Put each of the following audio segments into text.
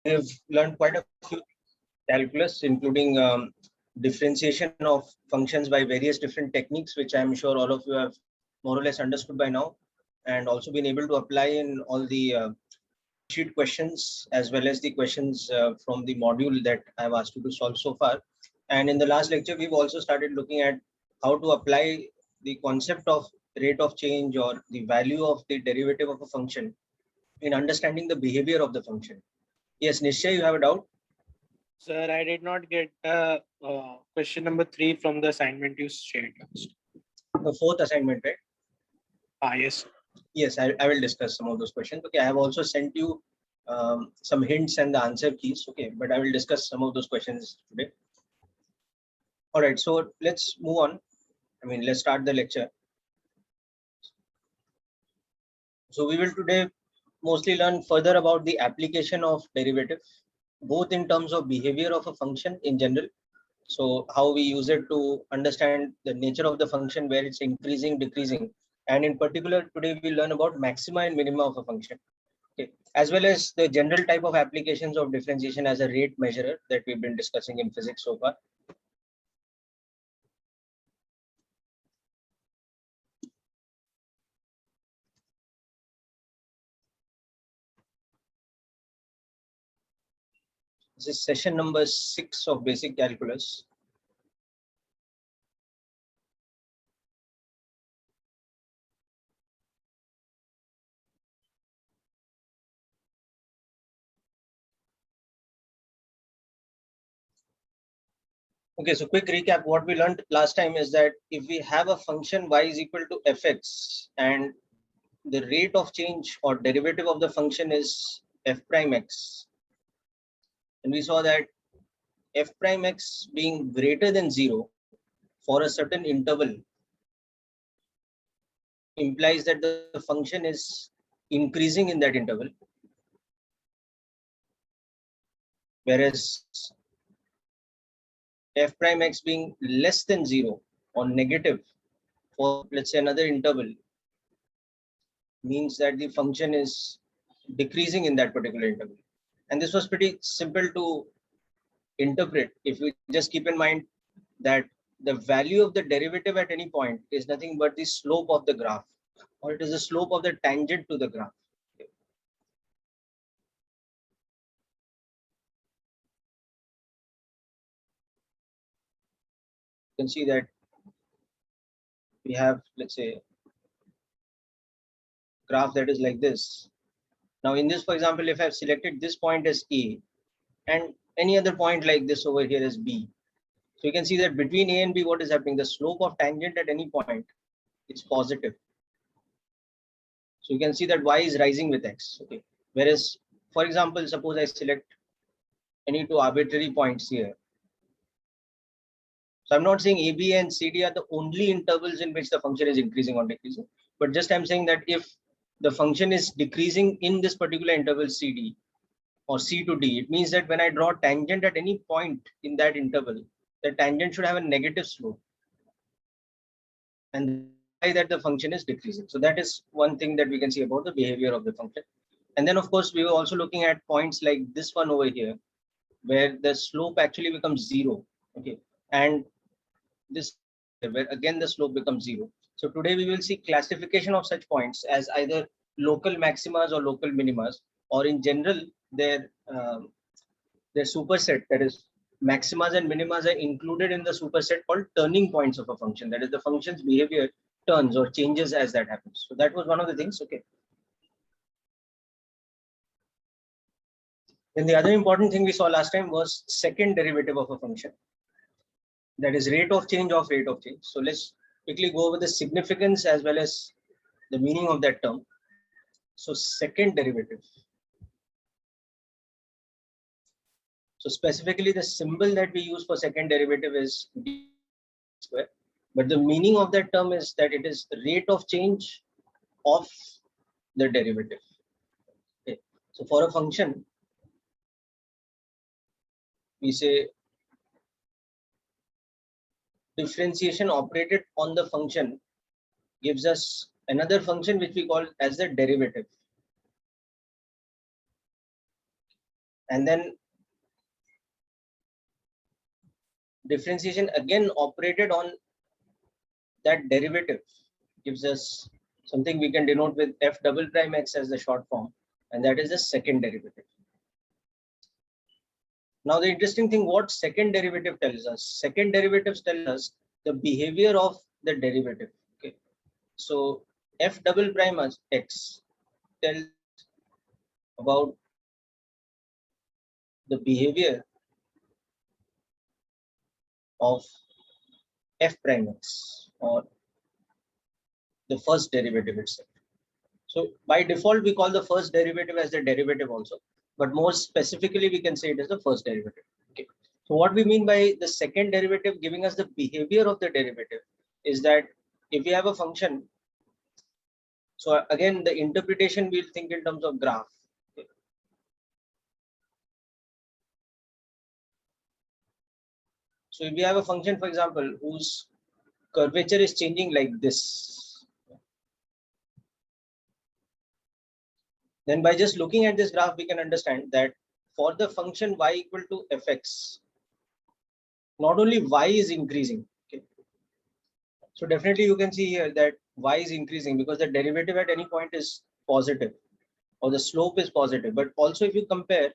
We've learned quite a few calculus, including differentiation of functions by various different techniques, which I'm sure all of you have more or less understood by now, and also been able to apply in all the sheet questions as well as the questions from the module that I've asked you to solve so far. And in the last lecture, we've also started looking at how to apply the concept of rate of change or the value of the derivative of a function in understanding the behavior of the function. Yes, Nishchay, you have a doubt? Sir, I did not get question number 3 from the assignment you shared last. The fourth assignment, right? Yes. Yes, I will discuss some of those questions. Okay, I have also sent you some hints and the answer keys. Okay, but I will discuss some of those questions today. All right, so let's move on. Let's start the lecture. So we will today mostly learn further about the application of derivative, both in terms of behavior of a function in general. So how we use it to understand the nature of the function, where it's increasing, decreasing. And in particular, today we'll learn about maxima and minima of a function. Okay, as well as the general type of applications of differentiation as a rate measurer that we've been discussing in physics so far. This is session number 6 of basic calculus. Okay, so quick recap. What we learned last time is that if we have a function y is equal to fx and the rate of change or derivative of the function is f prime x, and we saw that f prime x being greater than 0 for a certain interval implies that the function is increasing in that interval, whereas f prime x being less than 0 or negative for, let's say, another interval means that the function is decreasing in that particular interval. And this was pretty simple to interpret if you just keep in mind that the value of the derivative at any point is nothing but the slope of the graph, or it is the slope of the tangent to the graph. You can see that we have, let's say, graph that is like this. Now in this, for example, if I've selected this point as A and any other point like this over here is B, so you can see that between A and B, what is happening? The slope of tangent at any point is positive. So you can see that y is rising with x. Okay. Whereas, for example, suppose I select any two arbitrary points here. So I'm not saying A, B, and C, D are the only intervals in which the function is increasing or decreasing, but just I'm saying that if the function is decreasing in this particular interval C, D, or C to D, it means that when I draw tangent at any point in that interval, the tangent should have a negative slope, and by that the function is decreasing. So that is one thing that we can see about the behavior of the function. And then of course we were also looking at points like this one over here, where the slope actually becomes 0. Okay, and this where again the slope becomes 0. So today we will see classification of such points as either local maximas or local minimas, or in general their superset, that is maximas and minimas are included in the superset called turning points of a function. That is, the function's behavior turns or changes as that happens. So that was one of the things. Okay. Then the other important thing we saw last time was second derivative of a function. That is rate of change of rate of change. So let's quickly go over the significance as well as the meaning of that term. So second derivative. So specifically the symbol that we use for second derivative is d square. But the meaning of that term is that it is the rate of change of the derivative. Okay. So for a function, we say differentiation operated on the function gives us another function which we call as the derivative. And then differentiation again operated on that derivative gives us something we can denote with f double prime x as the short form, and that is the second derivative. Now the interesting thing, what second derivative tells us? Second derivatives tell us the behavior of the derivative. Okay, so f double prime as x tells about the behavior of f prime x, or the first derivative itself. So by default, we call the first derivative as the derivative also, but more specifically, we can say it as the first derivative. Okay. So what we mean by the second derivative giving us the behavior of the derivative is that if we have a function, so again, the interpretation we'll think in terms of graph. Okay. So if we have a function, for example, whose curvature is changing like this, then by just looking at this graph, we can understand that for the function y equal to fx, not only y is increasing. Okay. So definitely you can see here that y is increasing because the derivative at any point is positive, or the slope is positive. But also if you compare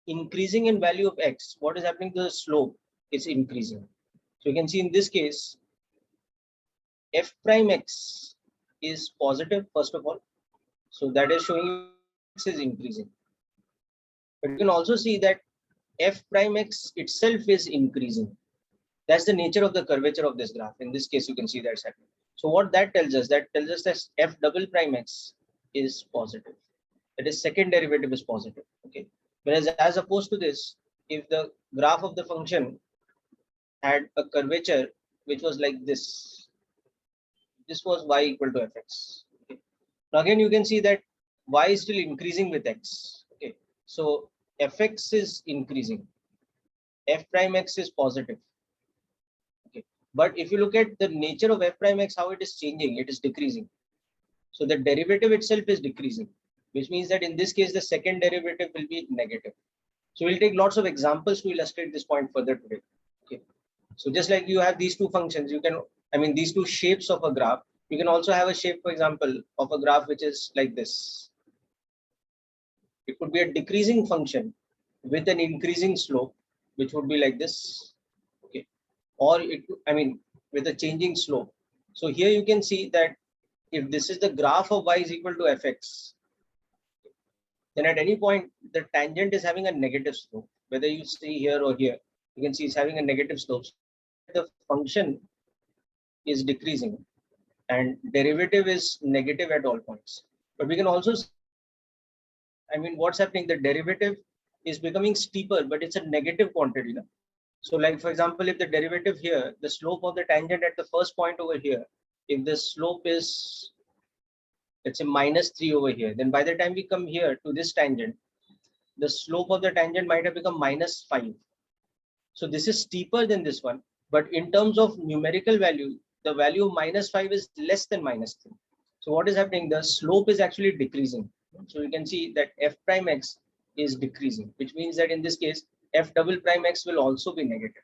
increasing in value of x, what is happening to the slope is increasing. So you can see in this case, f prime x is positive, first of all. So that is showing x is increasing. But you can also see that f prime x itself is increasing. That's the nature of the curvature of this graph. In this case, you can see that's happening. So what that tells us that f double prime x is positive. That is, second derivative is positive. Okay. Whereas as opposed to this, if the graph of the function had a curvature which was like this was y equal to fx. Okay. Now again, you can see that y is still increasing with x. Okay. So fx is increasing. F prime x is positive. But if you look at the nature of f prime x, how it is changing, it is decreasing. So the derivative itself is decreasing, which means that in this case, the second derivative will be negative. So we'll take lots of examples to illustrate this point further today. Okay. So just like you have these two functions, you can, these two shapes of a graph, you can also have a shape, for example, of a graph which is like this. It could be a decreasing function with an increasing slope, which would be like this. Okay. Or it, with a changing slope. So here you can see that if this is the graph of y is equal to fx, then at any point the tangent is having a negative slope. Whether you see here or here, you can see it's having a negative slope. The function is decreasing and derivative is negative at all points. But we can also, what's happening? The derivative is becoming steeper, but it's a negative quantity. No? So like, for example, if the derivative here, the slope of the tangent at the first point over here, if the slope is, let's say, -3 over here, then by the time we come here to this tangent, the slope of the tangent might have become -5. So this is steeper than this one. But in terms of numerical value, the value of -5 is less than -3. So what is happening? The slope is actually decreasing. So you can see that f prime x is decreasing, which means that in this case, f double prime x will also be negative.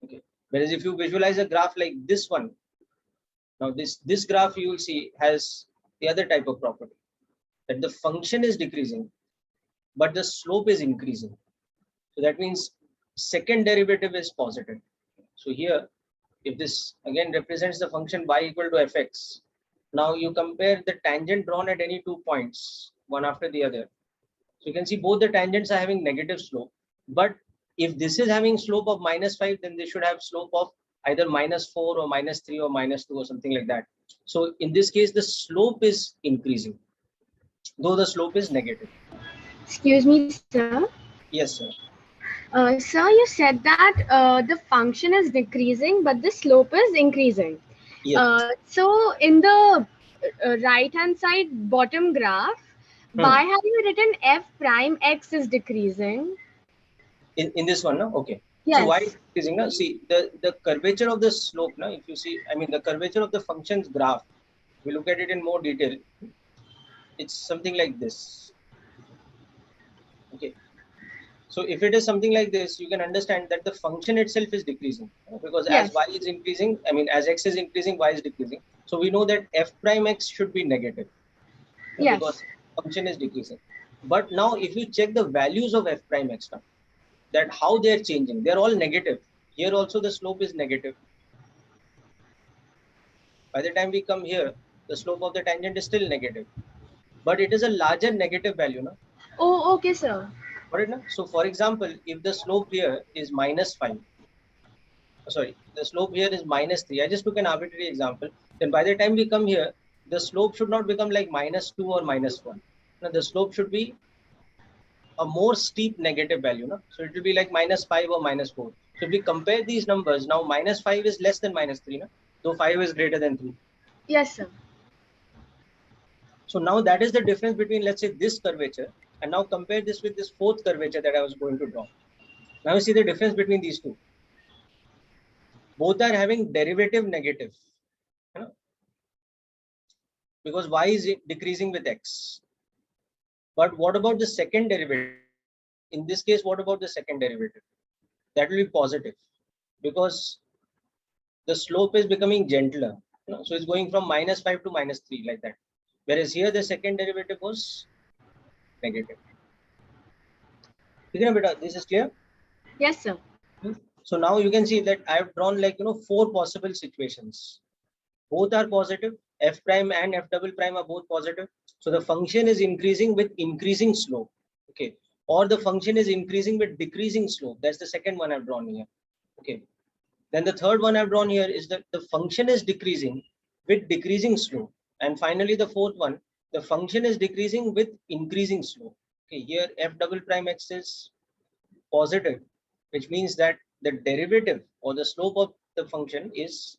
Okay. Whereas if you visualize a graph like this one, now this graph you will see has the other type of property, that the function is decreasing, but the slope is increasing. So that means second derivative is positive. So here, if this again represents the function y equal to fx, now you compare the tangent drawn at any 2 points, one after the other. So you can see both the tangents are having negative slope, but if this is having slope of -5, then they should have slope of either -4 or -3 or -2 or something like that. So in this case, the slope is increasing, though the slope is negative. Excuse me, sir. Yes, sir. Sir, you said that the function is decreasing, but the slope is increasing. Yes. So in the right-hand side bottom graph, why have you written f prime x is decreasing? In this one, no? Okay. Yes. So why it's decreasing? No? See, the curvature of the slope, no? If you see, the curvature of the function's graph, we look at it in more detail. It's something like this. Okay. So if it is something like this, you can understand that the function itself is decreasing, because Yes. as y is increasing, I mean, as x is increasing, y is decreasing. So we know that f prime x should be negative, Yes. because function is decreasing. But now if you check the values of f prime x now, that how they are changing, they are all negative. Here also the slope is negative. By the time we come here, the slope of the tangent is still negative, but it is a larger negative value now. Oh, okay, sir. Got it now? So for example, if the slope here is -5, sorry, the slope here is -3. I just took an arbitrary example. Then by the time we come here, the slope should not become like -2 or -1. Now the slope should be a more steep negative value. No? So it will be like -5 or -4. So if we compare these numbers, now -5 is less than -3, no? Though 5 is greater than 3. Yes, sir. So now that is the difference between, let's say, this curvature, and now compare this with this fourth curvature that I was going to draw. Now you see the difference between these two. Both are having derivative negative, you know, because y is decreasing with x. But what about the second derivative? In this case, what about the second derivative? That will be positive, because the slope is becoming gentler. You know, so it's going from -5 to -3 like that. Whereas here the second derivative was negative. This is clear? Yes, sir. So now you can see that I have drawn like, 4 possible situations. Both are positive. F prime and f double prime are both positive. So the function is increasing with increasing slope. Okay. Or the function is increasing with decreasing slope. That's the second one I've drawn here. Okay. Then the third one I've drawn here is that the function is decreasing with decreasing slope. And finally, the fourth one, the function is decreasing with increasing slope. Okay. Here f double prime x is positive, which means that the derivative or the slope of the function is.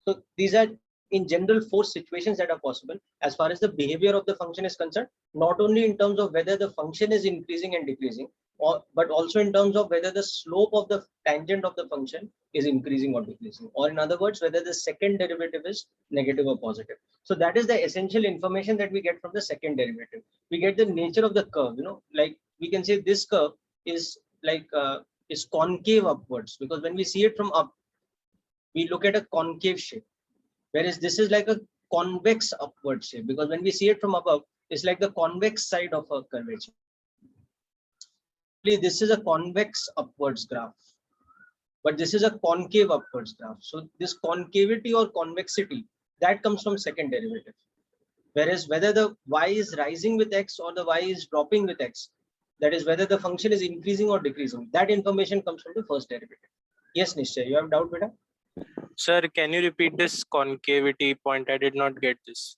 So these are in general 4 situations that are possible as far as the behavior of the function is concerned, not only in terms of whether the function is increasing and decreasing, but also in terms of whether the slope of the tangent of the function is increasing or decreasing, or in other words, whether the second derivative is negative or positive. So that is the essential information that we get from the second derivative. We get the nature of the curve, like we can say this curve is like is concave upwards, because when we see it from up, we look at a concave shape, whereas this is like a convex upward shape, because when we see it from above, it's like the convex side of a curvature. This is a convex upwards graph, but this is a concave upwards graph. So this concavity or convexity, that comes from second derivative. Whereas whether the y is rising with x or the y is dropping with x, that is whether the function is increasing or decreasing, that information comes from the first derivative. Yes, Nishchay, you have doubt, beta? Sir, can you repeat this concavity point? I did not get this.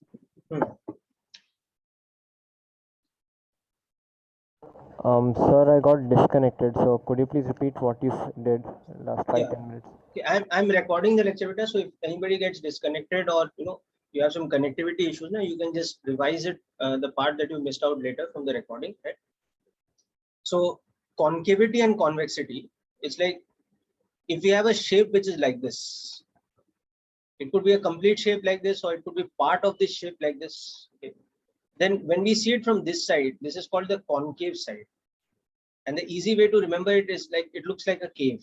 Sir, I got disconnected. So could you please repeat what you did last 5-10 minutes? Okay, I'm recording the lecture, beta. So if anybody gets disconnected or you have some connectivity issues, now you can just revise it, the part that you missed out later from the recording, right? So concavity and convexity, it's like if we have a shape which is like this, it could be a complete shape like this, or it could be part of this shape like this. Okay. Then when we see it from this side, this is called the concave side. And the easy way to remember it is like, it looks like a cave.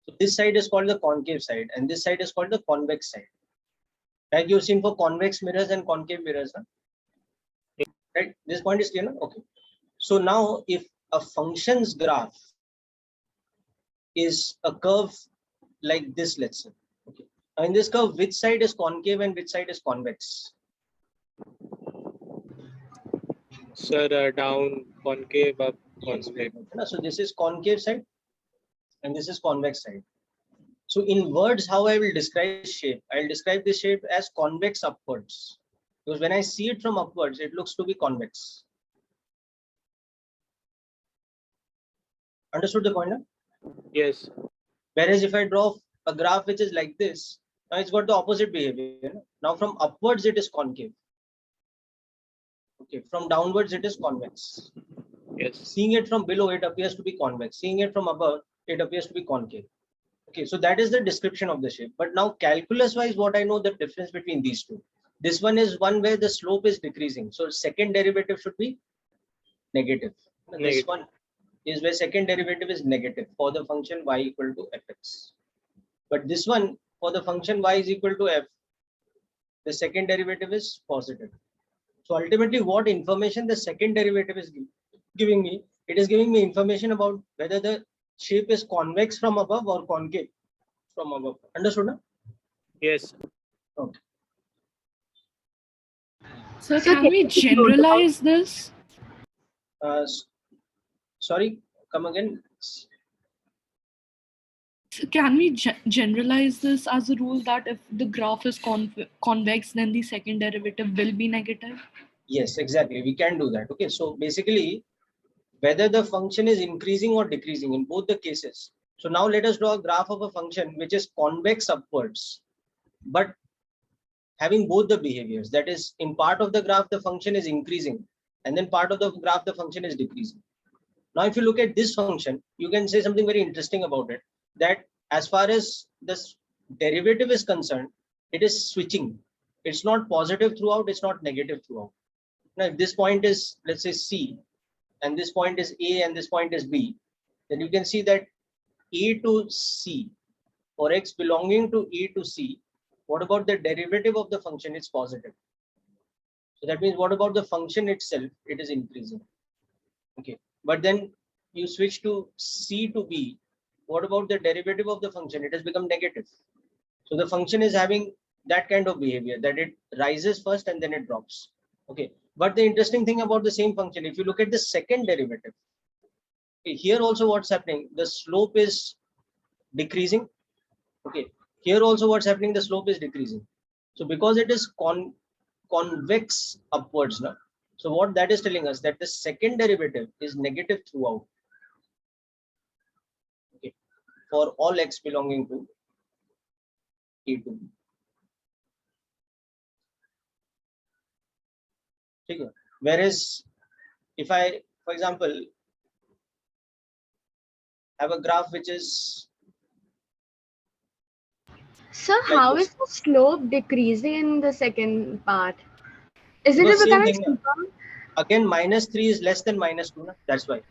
So this side is called the concave side, and this side is called the convex side. Like you've seen for convex mirrors and concave mirrors, huh? Right? This point is clear, no? Okay. So now if a function's graph is a curve like this, let's say, okay. Now in this curve, which side is concave and which side is convex? Sir, down, concave, up, concave. So this is concave side and this is convex side. So in words, how I will describe this shape? I will describe this shape as convex upwards, because when I see it from upwards, it looks to be convex. Understood the point? Huh? Yes. Whereas if I draw a graph which is like this, now it's got the opposite behavior. Now from upwards, it is concave. Okay, from downwards, it is convex. Yes. Seeing it from below, it appears to be convex. Seeing it from above, it appears to be concave. Okay, so that is the description of the shape. But now calculus wise, what I know the difference between these two. This one is one where the slope is decreasing. So second derivative should be negative. This Negative. one is where second derivative is negative for the function y equal to fx. But this one, for the function y is equal to f, the second derivative is positive. So ultimately, what information the second derivative is giving me? It is giving me information about whether the shape is convex from above or concave from above. Understood? No? Yes. Okay. So So can we generalize this? Sorry, come again. So can we generalize this as a rule that if the graph is convex, then the second derivative will be negative? Yes, exactly. We can do that. Okay. So basically, whether the function is increasing or decreasing in both the cases. So now let us draw a graph of a function which is convex upwards, but having both the behaviors. That is, in part of the graph, the function is increasing, and then part of the graph, the function is decreasing. Now, if you look at this function, you can say something very interesting about it, that as far as this derivative is concerned, it is switching. It's not positive throughout, it's not negative throughout. Now, if this point is, let's say, C, and this point is A, and this point is B, then you can see that A to C, for x belonging to A to C, what about the derivative of the function? It's positive. So that means what about the function itself? It is increasing. Okay. But then you switch to C to B. What about the derivative of the function? It has become negative. So the function is having that kind of behavior, that it rises first and then it drops. Okay. But the interesting thing about the same function, if you look at the second derivative, okay, here also what's happening, the slope is decreasing. Okay. Here also what's happening, the slope is decreasing. So because it is convex upwards now. So what that is telling us, that the second derivative is negative throughout. Okay. For all x belonging to A to B. Okay. Whereas if I, for example, have a graph which is So like how this. is the slope decreasing in the second part? Is it Because same becoming thing, steeper? again, -3 is less than -2. Na? That's why.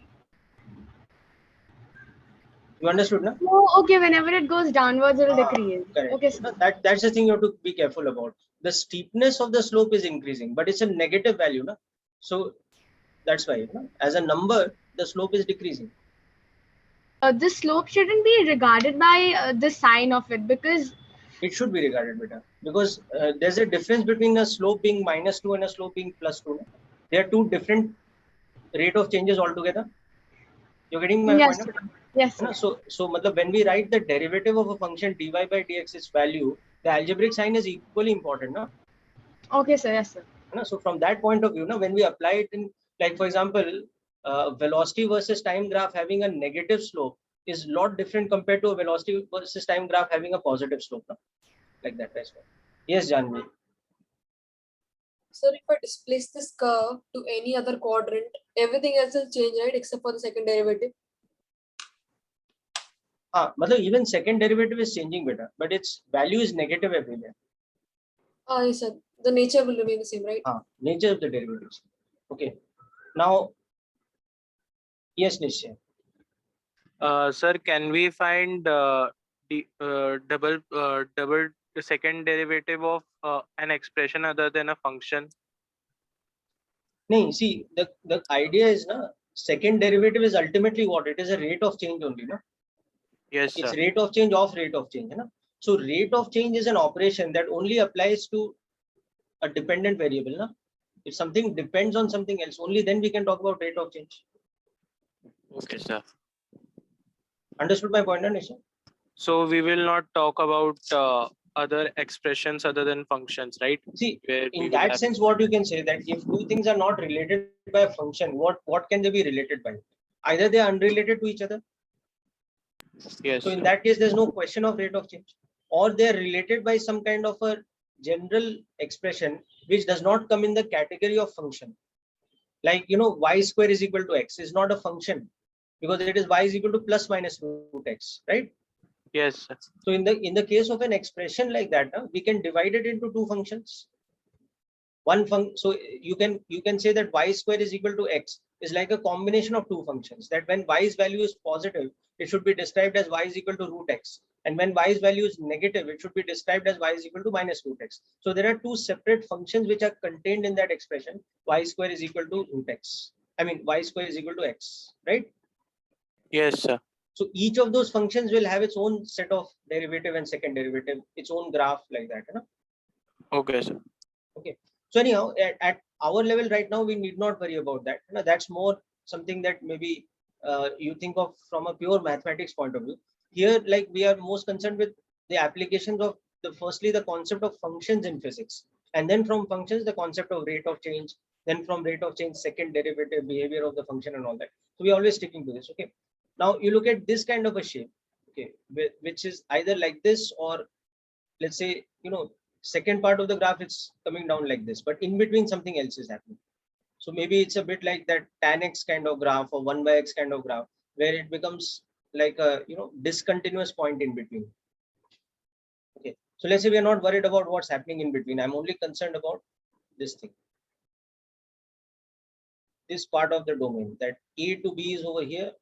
You understood, na? Oh, okay. Whenever it goes downwards, it'll Ah, decrease. correct. Okay. No, that's the thing you have to be careful about. The steepness of the slope is increasing, but it's a negative value. Na? So that's why, na? As a number, the slope is decreasing. The slope shouldn't be regarded by the sign of it, because It should be regarded better, because there's a difference between a slope being -2 and a slope being +2. Na? They are two different rate of changes altogether. You're getting my yes, point? sir. Na? Yes, Na? sir. So when we write the derivative of a function dy by dx its value, the algebraic sign is equally important. Na? Okay, sir. Yes, sir. So from that point of view, when we apply it in, like for example, velocity versus time graph having a negative slope is a lot different compared to a velocity versus time graph having a positive slope. No? Like that as well. Yes, Janvi. So if I displace this curve to any other quadrant, everything else will change, right? Except for the second derivative. Even second derivative is changing better, but its value is negative everywhere. Yes, sir. The nature will remain the same, right? Nature of the derivatives. Okay. Now, yes, Nishya. Sir, can we find the double second derivative of an expression other than a function? No, see, the idea is, second derivative is ultimately what? It is a rate of change only, no? Yes, It's sir. rate of change of rate of change. So rate of change is an operation that only applies to a dependent variable. Na? If something depends on something else, only then we can talk about rate of change. Okay, sir. Understood my point, Nisha? So we will not talk about other expressions other than functions, right? See, Where we in will that have sense, what you can say, that if two things are not related by a function, what can they be related by? Either they are unrelated to each other. yes. So in that case, there's no question of rate of change, or they are related by some kind of a general expression which does not come in the category of function. Like, y square is equal to x is not a function, because it is y is equal to plus minus root x, right? Yes, sir. So in the case of an expression like that, we can divide it into two functions. So you can say that y square is equal to x, is like a combination of two functions, that when y's value is positive, it should be described as y is equal to root x. And when y's value is negative, it should be described as y is equal to minus root x. So there are two separate functions which are contained in that expression. Y square is equal to root x. I mean, y square is equal to x, right? Yes, sir. So each of those functions will have its own set of derivative and second derivative, its own graph like that. You know? Okay, sir. Okay. So anyhow, at our level right now, we need not worry about that. You know, that's more something that maybe you think of from a pure mathematics point of view. Here, like we are most concerned with the applications of firstly the concept of functions in physics, and then from functions the concept of rate of change, then from rate of change second derivative, behavior of the function, and all that. So we are always sticking to this. Okay. Now you look at this kind of a shape, okay, which is either like this, or let's say, you know, second part of the graph is coming down like this, but in between something else is happening. So maybe it's a bit like that tan x kind of graph or 1 by x kind of graph, where it becomes like a, you know, discontinuous point in between. Okay, so let's say we are not worried about what's happening in between. I'm only concerned about this thing, this part of the domain, that A to B is over here,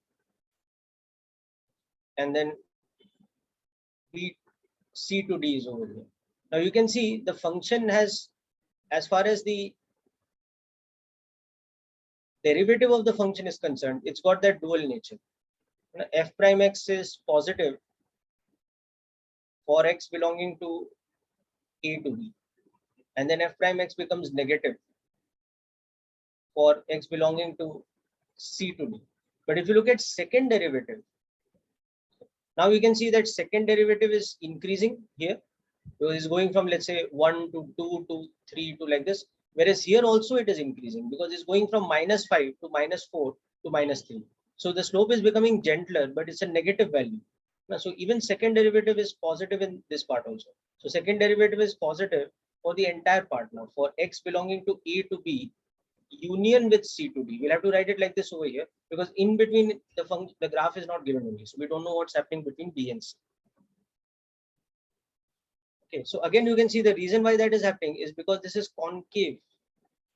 and then C to D is over here. Now you can see the function has, as far as the derivative of the function is concerned, it's got that dual nature. You know, f prime x is positive for x belonging to A to B, and then f prime x becomes negative for x belonging to C to D. But if you look at second derivative, now you can see that second derivative is increasing here. So it's going from, let's say, 1 to 2 to 3 to like this. Whereas here also it is increasing because it's going from -5 to -4 to -3. So the slope is becoming gentler, but it's a negative value. So even second derivative is positive in this part also. So second derivative is positive for the entire part now, for x belonging to A to B union with C to D. We'll have to write it like this over here because in between the graph is not given only. So we don't know what's happening between B and C. Okay, so again, you can see the reason why that is happening is because this is concave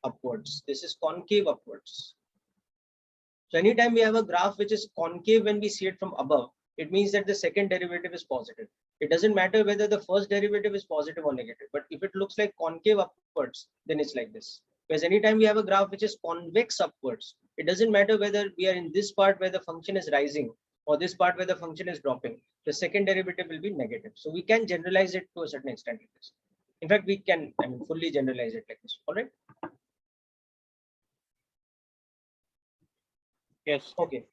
upwards. This is concave upwards. So anytime we have a graph which is concave when we see it from above, it means that the second derivative is positive. It doesn't matter whether the first derivative is positive or negative, but if it looks like concave upwards, then it's like this. Because anytime we have a graph which is convex upwards, it doesn't matter whether we are in this part where the function is rising or this part where the function is dropping, the second derivative will be negative. So we can generalize it to a certain extent like this. In fact, we can, I mean, fully generalize it like this. All right. Yes. Okay.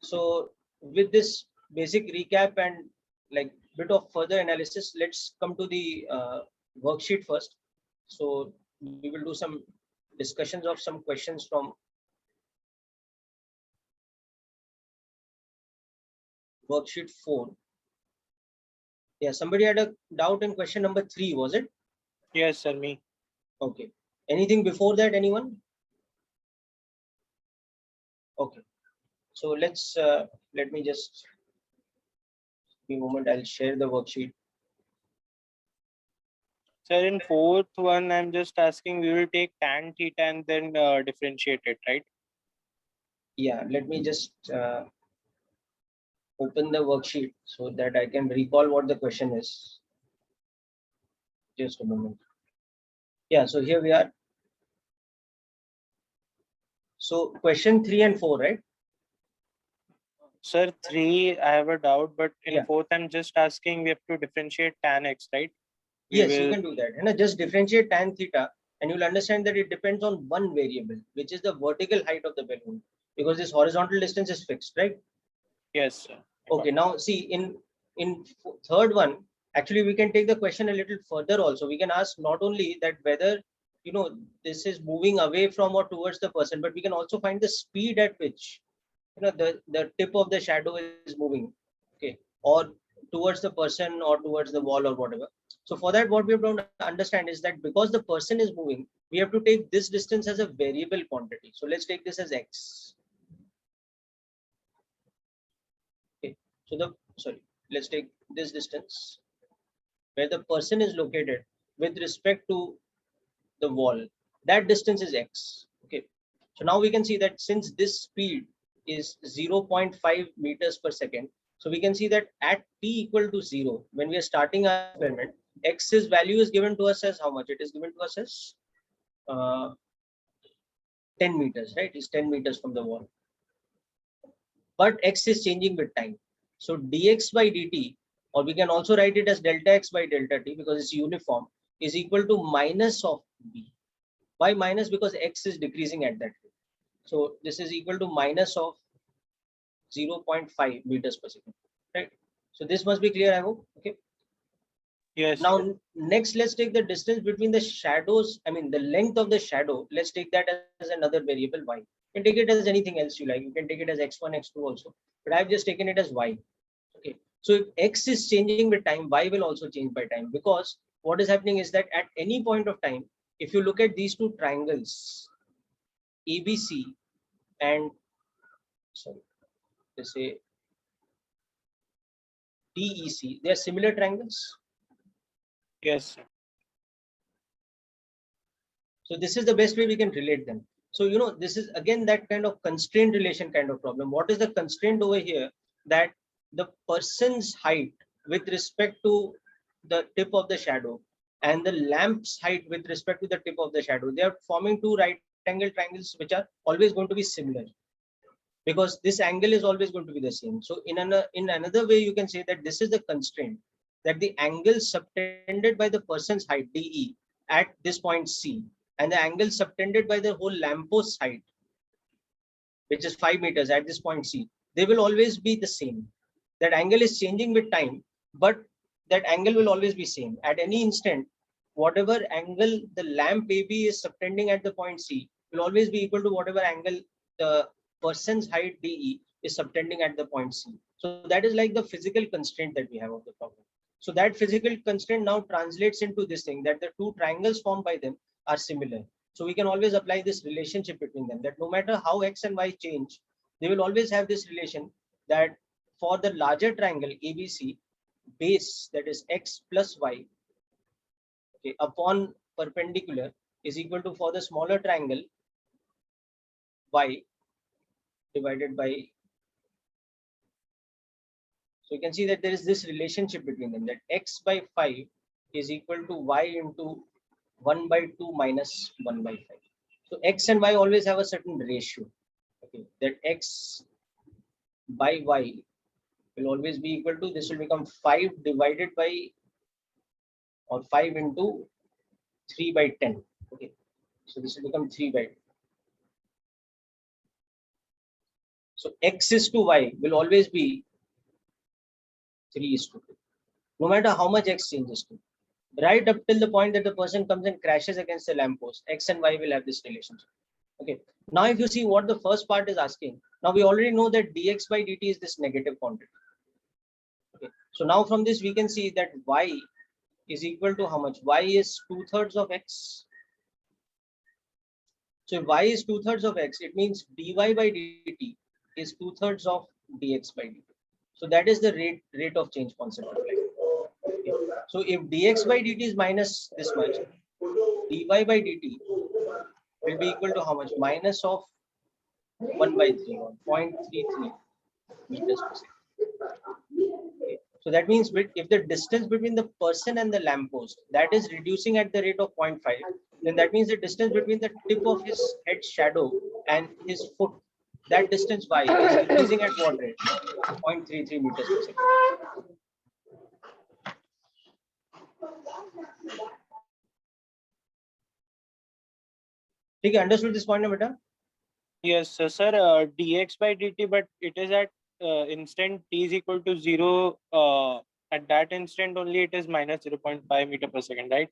So with this basic recap and like bit of further analysis, let's come to the worksheet first. So we will do some discussions of some questions from worksheet 4. Yeah, somebody had a doubt in question number 3, was it? Yes, sir, me. Okay. Anything before that, anyone? Okay. So let's let me just give me a moment. I'll share the worksheet. Sir, in fourth one, I'm just asking, we will take tan theta and then differentiate it, right? Yeah, let me just open the worksheet so that I can recall what the question is. Just a moment. Yeah, so here we are. So question 3 and 4, right? Sir, 3, I have a doubt, but in Yeah. fourth, I'm just asking, we have to differentiate tan x, right? Yes, you can do that. And just differentiate tan theta, and you'll understand that it depends on one variable, which is the vertical height of the balloon, because this horizontal distance is fixed, right? Yes, sir. Okay, now see in third one, actually we can take the question a little further also. We can ask not only that whether, you know, this is moving away from or towards the person, but we can also find the speed at which, you know, the tip of the shadow is moving, okay, or towards the person or towards the wall or whatever. So for that, what we have to understand is that because the person is moving, we have to take this distance as a variable quantity. So let's take this as x. Okay, so let's take this distance where the person is located with respect to the wall. That distance is x. Okay, So now we can see that since this speed is 0.5 meters per second, so we can see that at t equal to 0, when we are starting our experiment, x's value is given to us as how much? It is given to us as 10 meters, right? It's 10 meters from the wall. But x is changing with time. So dx by dt, or we can also write it as delta x by delta t because it's uniform, is equal to minus of b. Why minus? Because x is decreasing at that rate. So this is equal to minus of 0.5 meters per second, right? So this must be clear, I hope. Okay. Yes. Now, next, let's take the distance between the shadows. I mean, the length of the shadow. Let's take that as another variable y. You can take it as anything else you like. You can take it as x1, x2 also. But I've just taken it as y. Okay. So if x is changing with time, y will also change by time, because what is happening is that at any point of time, if you look at these two triangles, ABC and sorry, let's say DEC, they are similar triangles. Yes. So this is the best way we can relate them. So, you know, this is again that kind of constraint relation kind of problem. What is the constraint over here? That the person's height with respect to the tip of the shadow and the lamp's height with respect to the tip of the shadow, they are forming two right angle triangles which are always going to be similar, because this angle is always going to be the same. So in another way, you can say that this is the constraint, that the angle subtended by the person's height DE at this point C and the angle subtended by the whole lamppost height, which is 5 meters at this point C, they will always be the same. That angle is changing with time, but that angle will always be same. At any instant, whatever angle the lamp AB is subtending at the point C will always be equal to whatever angle the person's height DE is subtending at the point C. So that is like the physical constraint that we have of the problem. So that physical constraint now translates into this thing, that the two triangles formed by them are similar. So we can always apply this relationship between them, that no matter how x and y change, they will always have this relation, that for the larger triangle ABC, base, that is x plus y, okay, upon perpendicular is equal to, for the smaller triangle, y divided by. So you can see that there is this relationship between them, that x by 5 is equal to y into 1 by 2 minus 1 by 5. So x and y always have a certain ratio. Okay, that x by y will always be equal to, this will become 5 divided by, or 5 into 3 by 10. Okay, so this will become 3 by 10. So x is to y will always be 3 is to 2, no matter how much x changes to. Right up till the point that the person comes and crashes against the lamppost, x and y will have this relationship. Okay. Now, if you see what the first part is asking, now we already know that dx by dt is this negative quantity. Okay. So now from this we can see that y is equal to how much? Y is 2/3 of x. So if y is 2/3 of x, it means dy by dt is 2/3 of dx by dt. So that is the rate of change concept. Okay. So if dx by dt is minus this much, dy by dt will be equal to how much? Minus of 1 by 3, or 0.33 meters per second. Okay. So that means if the distance between the person and the lamppost, that is reducing at the rate of 0.5, then that means the distance between the tip of his head shadow and his foot, that distance y is increasing at what rate? 0.33 meters per second. Okay, understood this point, beta? Yes, sir. Dx by dt, but it is at instant t is equal to 0. At that instant only it is minus 0.5 meter per second, right?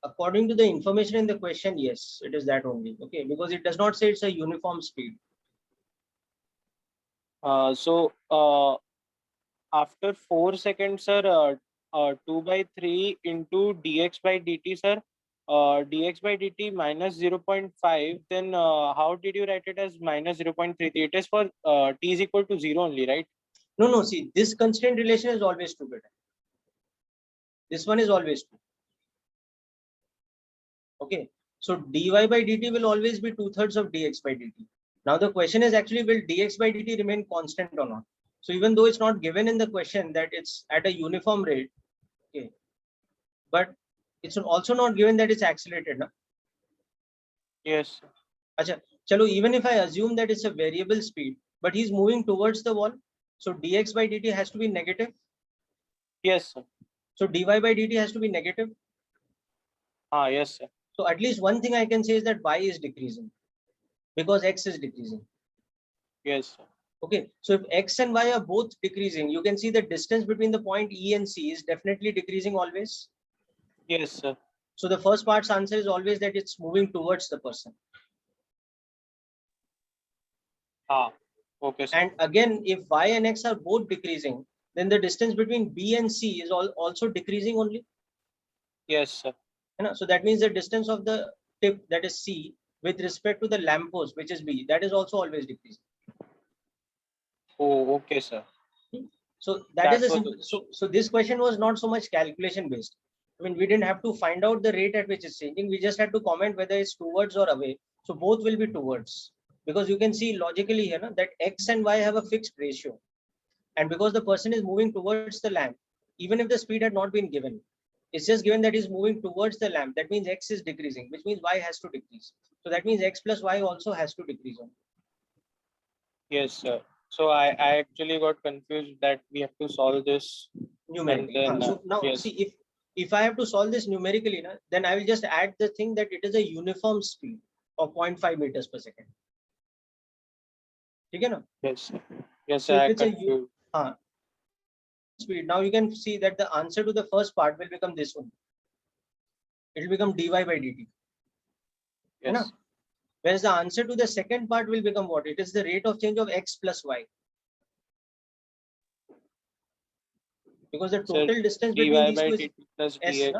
According to the information in the question, yes, it is that only. Okay, because it does not say it's a uniform speed. So after 4 seconds, sir, 2 by 3 into dx by dt, sir. Dx by dt minus 0.5, then how did you write it as minus 0.33? It is for t is equal to 0 only, right? No, see, this constraint relation is always true, beta. This one is always true. Okay, So dy by dt will always be 2/3 of dx by dt. Now the question is actually, will dx by dt remain constant or not? So even though it's not given in the question that it's at a uniform rate, okay, but it's also not given that it's accelerated. Na? Yes. Acha, chalo, even if I assume that it's a variable speed, but he's moving towards the wall, so dx by dt has to be negative. Yes, sir. So dy by dt has to be negative. Yes, sir. So at least one thing I can say is that y is decreasing because x is decreasing. Yes, sir. Okay, so if x and y are both decreasing, you can see the distance between the point E and C is definitely decreasing always. Yes, sir. So the first part's answer is always that it's moving towards the person. Okay, sir. And again, if y and x are both decreasing, then the distance between B and C is also decreasing only. Yes, sir. So that means the distance of the tip, that is C, with respect to the lamppost, which is B, that is also always decreasing. Oh, okay, sir. So that is a simple. So this question was not so much calculation based. I mean, we didn't have to find out the rate at which it's changing. We just had to comment whether it's towards or away. So both will be towards, because you can see logically here that x and y have a fixed ratio. And because the person is moving towards the lamp, even if the speed had not been given, it's just given that he's moving towards the lamp. That means x is decreasing, which means y has to decrease. So that means x plus y also has to decrease. Yes, sir. So I actually got confused that we have to solve this Numerically. Then, so now yes. see, if I have to solve this numerically, then I will just add the thing that it is a uniform speed of 0.5 meters per second. Okay, no? Yes, sir. Yes, So sir. if it's a speed, now you can see that the answer to the first part will become this one. It will become dy by dt. Yes. No? Whereas the answer to the second part will become what? It is the rate of change of x plus y. Because the total distance between these two is plus s.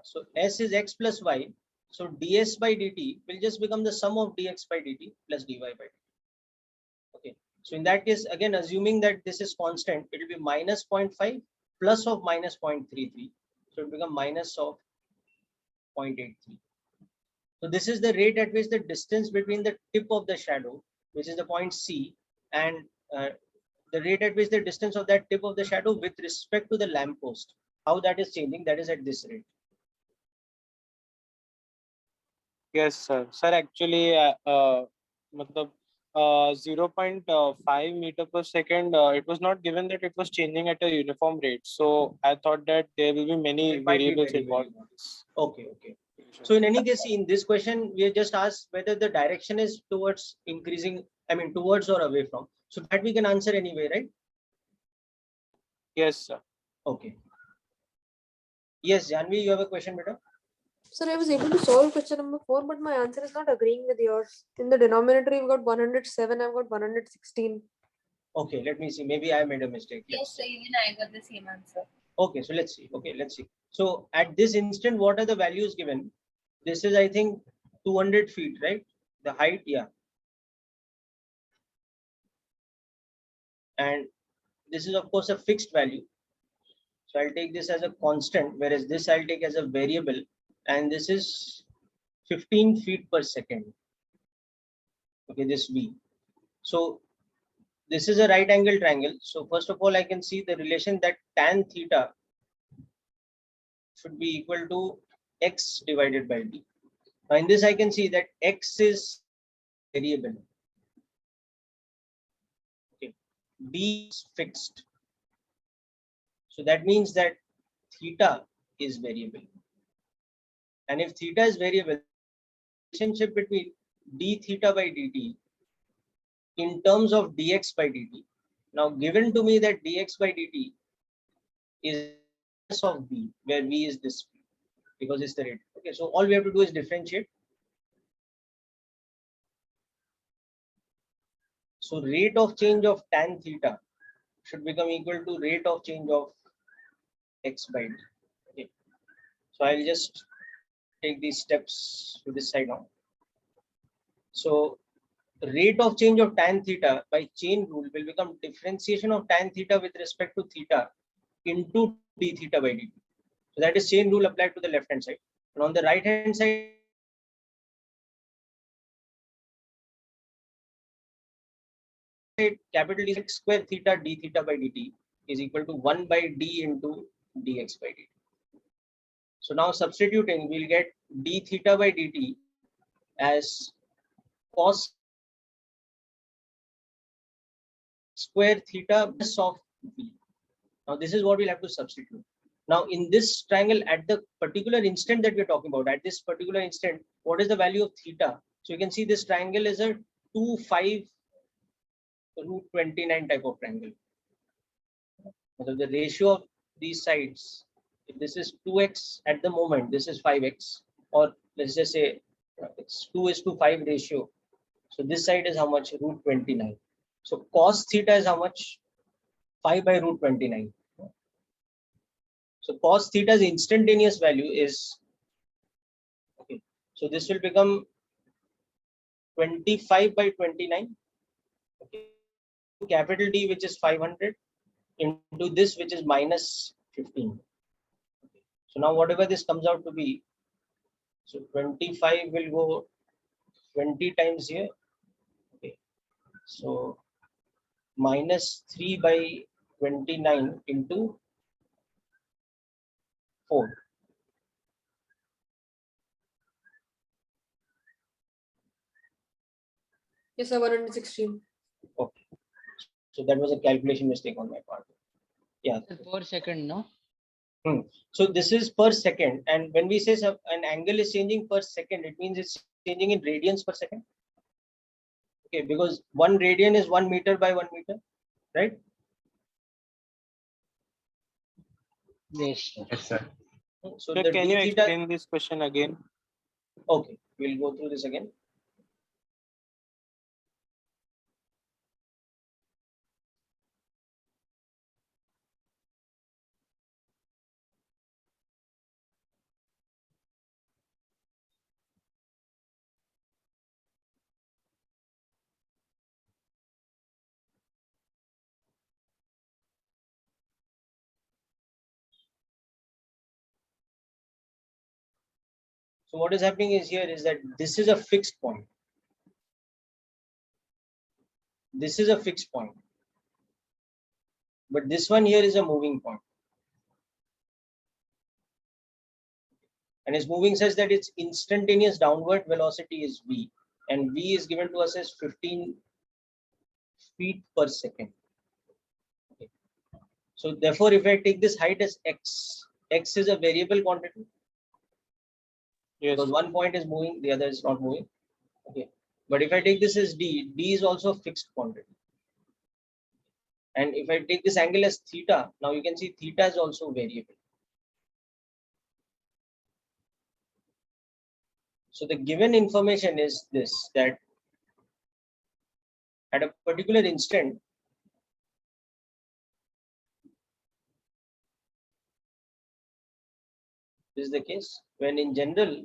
So s is x plus y. So ds by dt will just become the sum of dx by dt plus dy by dt. Okay. So in that case, again, assuming that this is constant, it will be minus 0.5 plus of minus 0.33. So it will become minus of 0.83. So this is the rate at which the distance between the tip of the shadow, which is the point C, and the rate at which the distance of that tip of the shadow with respect to the lamppost, how that is changing, that is at this rate. Yes, sir. Sir, actually, 0.5 meter per second, it was not given that it was changing at a uniform rate. So I thought that there will be many variables involved. Okay. So in any case, in this question, we just asked whether the direction is towards increasing, I mean, towards or away from. So that we can answer anyway, right? Yes, sir. Okay. Yes, Janvi, you have a question, beta? Sir, I was able to solve question number 4, but my answer is not agreeing with yours. In the denominator, you've got 107, I've got 116. Okay, let me see. Maybe I made a mistake. Yes, sir, even I got the same answer. Okay, so let's see. So at this instant, what are the values given? This is, I think, 200 feet, right? The height, yeah. And this is, of course, a fixed value. So I'll take this as a constant, whereas this I'll take as a variable. And this is 15 feet per second. Okay, this V. So this is a right angle triangle. So first of all, I can see the relation that tan theta should be equal to x divided by d. Now in this, I can see that x is variable. Okay, d is fixed. So that means that theta is variable. And if theta is variable, the relationship between d theta by dt in terms of dx by dt. Now given to me that dx by dt is of v, where v is this speed, because it's the rate. Okay, so all we have to do is differentiate. So rate of change of tan theta should become equal to rate of change of x by d. Okay, so I'll just take these steps to this side now. So rate of change of tan theta by chain rule will become differentiation of tan theta with respect to theta into d theta by dt. So that is chain rule applied to the left hand side. And on the right hand side, capital D x square theta d theta by dt is equal to 1 by d into dx by dt. So now substituting, we'll get d theta by dt as cos square theta plus of v. Now this is what we'll have to substitute. Now in this triangle, at the particular instant that we're talking about, at this particular instant, what is the value of theta? So you can see this triangle is a 2, 5, root 29 type of triangle. So the ratio of these sides, if this is 2x at the moment, this is 5x, or let's just say it's 2:5 ratio. So this side is how much? Root 29. So cos theta is how much? 5 by root 29. So cos theta's instantaneous value is, okay, so this will become 25 by 29. Okay. Capital D, which is 500, into this, which is minus 15. Okay. So now whatever this comes out to be, so 25 will go 20 times here. Okay. So minus 3 by 29 into 4. Yes, sir, 116. Okay. So that was a calculation mistake on my part. Yeah. Per second, no? So this is per second, and when we say an angle is changing per second, it means it's changing in radians per second. Okay, because 1 radian is 1 meter by 1 meter, right? Yes. Yes, sir. So Sir, the can you d theta. explain this question again? Okay, we'll go through this again. So what is happening is here is that this is a fixed point. This is a fixed point. But this one here is a moving point. And it's moving such that its instantaneous downward velocity is v. And v is given to us as 15 feet per second. Okay. So therefore, if I take this height as x, x is a variable quantity. Yes. Because one point is moving, the other is not moving. Okay. But if I take this as d, d is also a fixed quantity. And if I take this angle as theta, now you can see theta is also variable. So the given information is this, that at a particular instant, this is the case when in general,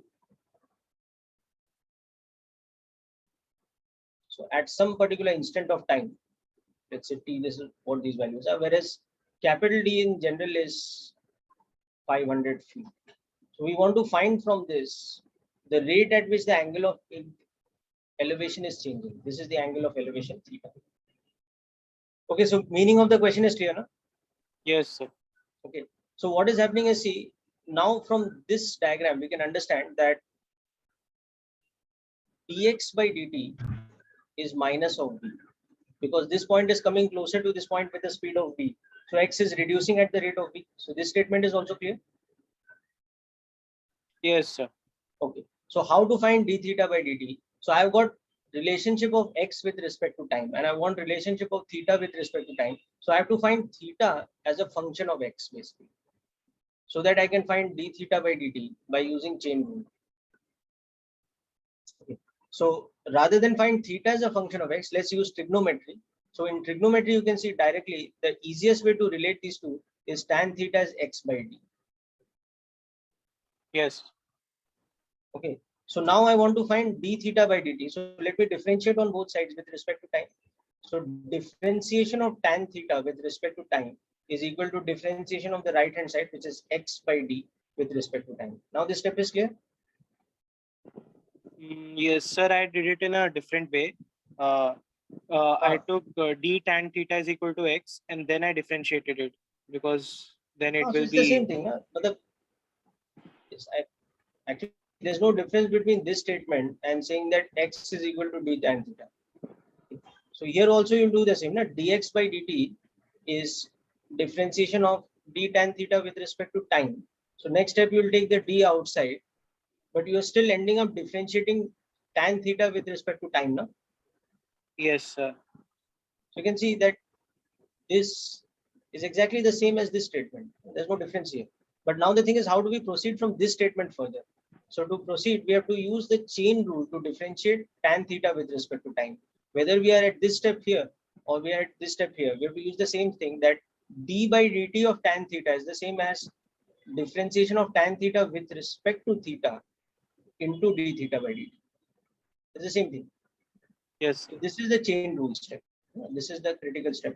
so at some particular instant of time, let's say t, this is what these values are, whereas capital D in general is 500 feet. So we want to find from this the rate at which the angle of elevation is changing. This is the angle of elevation theta. Okay, so meaning of the question is clear, no? Yes, sir. Okay, so what is happening is, see, now from this diagram we can understand that dx by dt is minus of v, because this point is coming closer to this point with the speed of v. So x is reducing at the rate of v. So this statement is also clear. Yes, sir. Okay, so how to find d theta by dt? So I've got relationship of x with respect to time, and I want relationship of theta with respect to time. So I have to find theta as a function of x basically, so that I can find d theta by dt by using chain rule. Okay. So rather than find theta as a function of x, let's use trigonometry. So in trigonometry, you can see directly the easiest way to relate these two is tan theta as x by d. Yes. Okay. So now I want to find d theta by dt. So let me differentiate on both sides with respect to time. So differentiation of tan theta with respect to time is equal to differentiation of the right hand side, which is x by d with respect to time. Now this step is clear? Yes, sir. I did it in a different way. I took d tan theta is equal to x, and then I differentiated it because then it So will it's the same be. thing. But actually, there's no difference between this statement and saying that x is equal to d tan theta. So here also you do the same. Dx by dt is differentiation of d tan theta with respect to time. So next step you will take the d outside, but you are still ending up differentiating tan theta with respect to time. No? Yes, sir. So you can see that this is exactly the same as this statement. There's no difference here. But now the thing is, how do we proceed from this statement further? So to proceed, we have to use the chain rule to differentiate tan theta with respect to time. Whether we are at this step here or we are at this step here, we have to use the same thing, that d by dt of tan theta is the same as differentiation of tan theta with respect to theta into d theta by dt. It's the same thing. Yes. So this is the chain rule step. This is the critical step.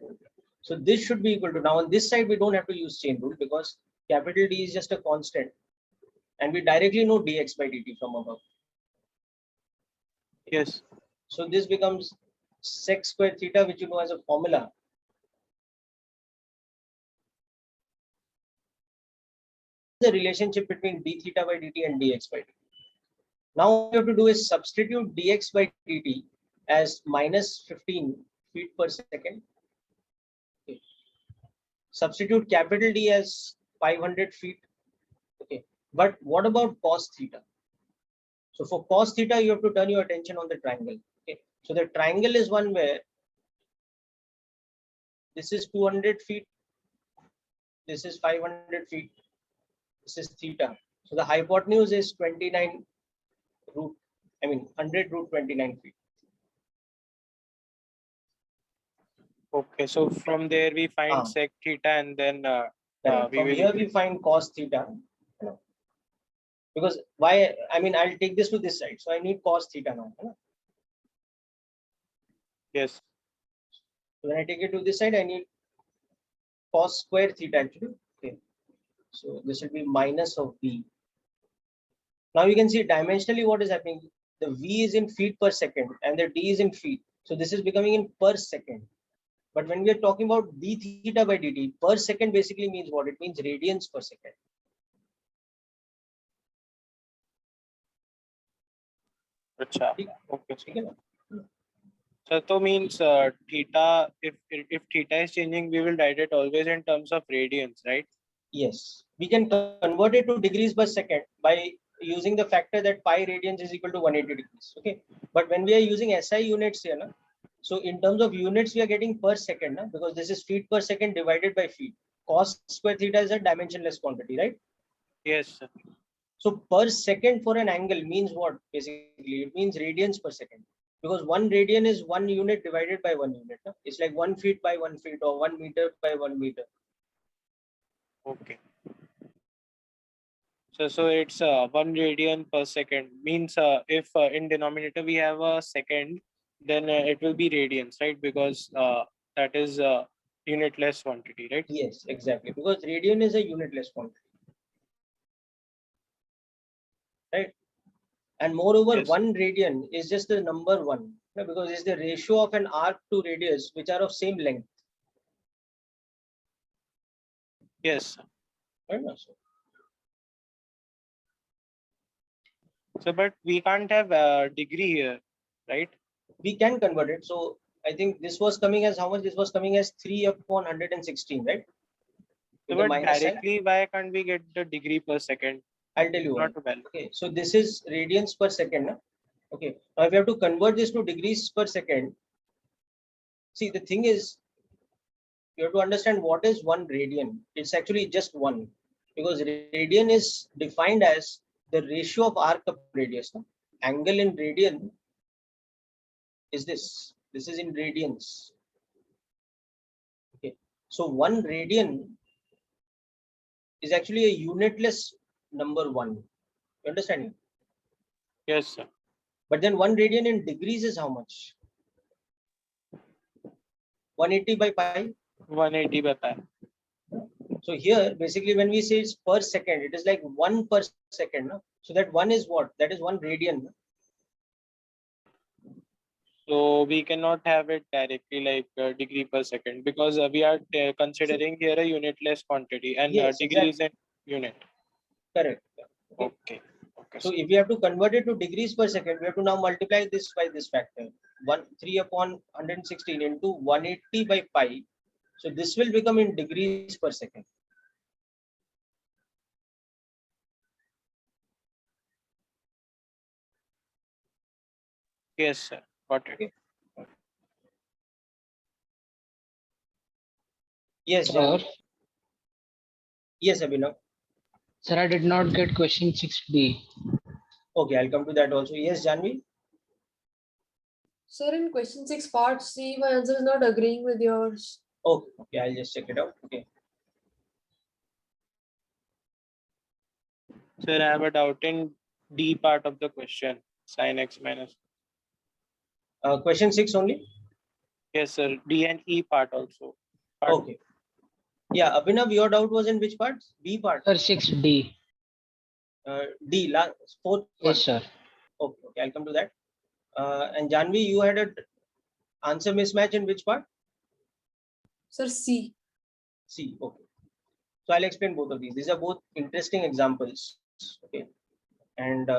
So this should be equal to, now on this side we don't have to use chain rule because capital D is just a constant and we directly know dx by dt from above. Yes. So this becomes sec square theta, which you know as a formula. The relationship between d theta by dt and dx by dt. Now what you have to do is substitute dx by dt as minus 15 feet per second. Okay. Substitute capital D as 500 feet. Okay. But what about cos theta? So for cos theta, you have to turn your attention on the triangle. Okay. So the triangle is one where this is 200 feet, this is 500 feet, this is theta. So the hypotenuse is 29 root, 100 root 29 feet. Okay, so from there we find sec theta, and then from here we find cos theta. Because why? I'll take this to this side, so I need cos theta now. Yes. So when I take it to this side, I need cos square theta actually. Okay. So this will be minus of v. Now you can see dimensionally what is happening. The v is in feet per second and the d is in feet. So this is becoming in per second. But when we are talking about d theta by dt, per second basically means what? It means radians per second. Achha. Okay. So that means theta, if theta is changing, we will write it always in terms of radians, right? Yes. We can convert it to degrees per second by using the factor that pi radians is equal to 180 degrees. Okay. But when we are using SI units here, so in terms of units, we are getting per second, because this is feet per second divided by feet. Cos square theta is a dimensionless quantity, right? Yes. So per second for an angle means what? Basically, it means radians per second. Because 1 radian is 1 unit divided by 1 unit. It's like 1 feet by 1 feet or 1 meter by 1 meter. Okay. So it's 1 radian per second. Means if in denominator we have a second, then it will be radians, right? Because that is unitless quantity, right? Yes, exactly. Because radian is a unitless quantity. Right? And moreover, Yes. 1 radian is just the number 1, because it's the ratio of an arc to radius which are of same length. Yes. Right? So, but we can't have degree here, right? We can convert it. So I think this was coming as how much? This was coming as 3 upon 116, right? So, but directly, why can't we get the degree per second? I'll tell you why. Not well. Okay, so this is radians per second. Okay, now if you have to convert this to degrees per second, see, the thing is, you have to understand what is 1 radian. It's actually just 1, because radian is defined as the ratio of arc of radius. Angle in radian is this. This is in radians. Okay, so 1 radian is actually a unitless number 1. You understand? Yes, sir. But then 1 radian in degrees is how much? 180 by pi. 180 by pi. So here, basically, when we say it's per second, it is like 1 per second. So that 1 is what? That is 1 radian. So we cannot have it directly like degree per second, because we are considering here a unitless quantity, and Yes, degree is exactly. in unit. Correct. Okay. Okay. Okay. So if we have to convert it to degrees per second, we have to now multiply this by this factor. 3 upon 116 into 180 by pi. So this will become in degrees per second. Yes, sir. Got it. Okay. Yes, Sir, Janvi. Yes, Abhinav. sir, I did not get question 6D. Okay, I'll come to that also. Yes, Janvi. Sir, in question 6 part C, my answer is not agreeing with yours. Okay, okay, I'll just check it out. Okay. Sir, I have a doubt in D part of the question. Sin x minus. Question 6 only. Yes, sir. D and E part also. Okay. Yeah, Abhinav, your doubt was in which part? B part. Sir, 6D. D, last fourth one. Yes, sir. Okay, okay, I'll come to that. And Janvi, you had an answer mismatch in which part? Sir, C. C. Okay. So I'll explain both of these. These are both interesting examples. Okay. And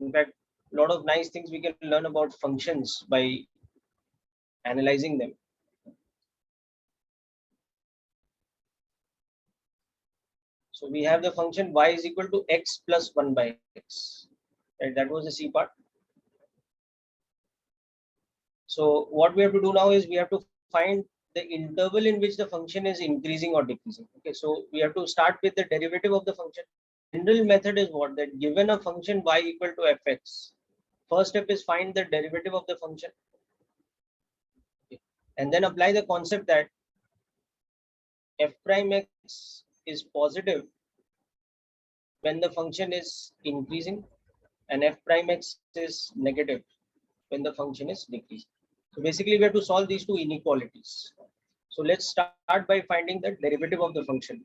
in fact, a lot of nice things we can learn about functions by analyzing them. So we have the function y is equal to x plus 1 by x. Right, that was the C part. So what we have to do now is we have to find the interval in which the function is increasing or decreasing. Okay, so we have to start with the derivative of the function. General method is what, that given a function y equal to fx, first step is find the derivative of the function. Okay. And then apply the concept that f prime x is positive when the function is increasing and f prime x is negative when the function is decreasing. So basically we have to solve these two inequalities. So let's start by finding the derivative of the function.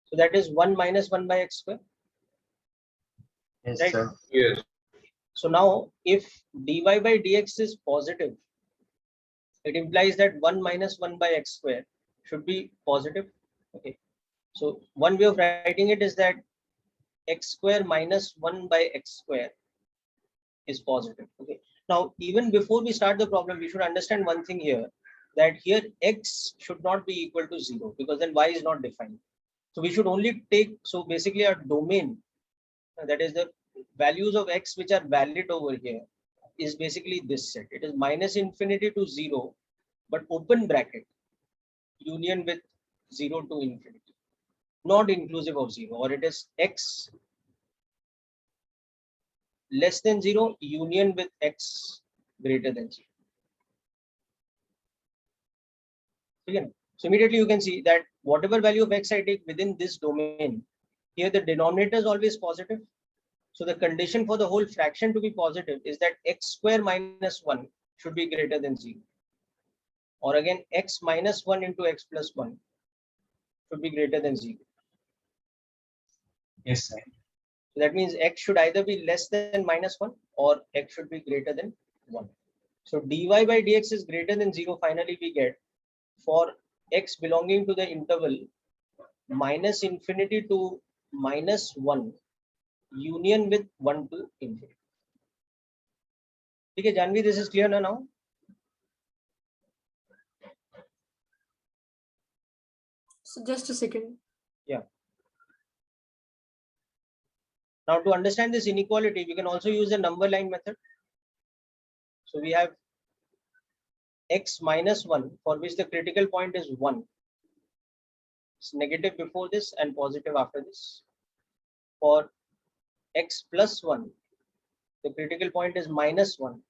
So that is 1 minus 1 by x square. Yes, right? sir. Yes. So now if dy by dx is positive, it implies that 1 minus 1 by x square should be positive. Okay. So one way of writing it is that x square minus 1 by x square is positive. Okay. Now, even before we start the problem, we should understand one thing here, that here x should not be equal to 0 because then y is not defined. So we should only take, so basically a domain, that is the values of x which are valid over here, is basically this set. It is minus infinity to 0, but open bracket, union with 0 to infinity, not inclusive of 0, or it is x less than 0, union with x greater than 0. Again, so immediately you can see that whatever value of x I take within this domain, here the denominator is always positive. So the condition for the whole fraction to be positive is that x square minus 1 should be greater than 0. Or again, x minus 1 into x plus 1 should be greater than 0. Yes, sir. So that means x should either be less than minus 1 or x should be greater than 1. So dy by dx is greater than 0. Finally, we get for x belonging to the interval minus infinity to minus 1 union with 1 to infinity. Okay, Janvi, this is clear now? So just a second. Yeah. Now to understand this inequality, we can also use the number line method. So we have x minus 1 for which the critical point is 1. It's negative before this and positive after this. For x plus 1, the critical point is minus 1.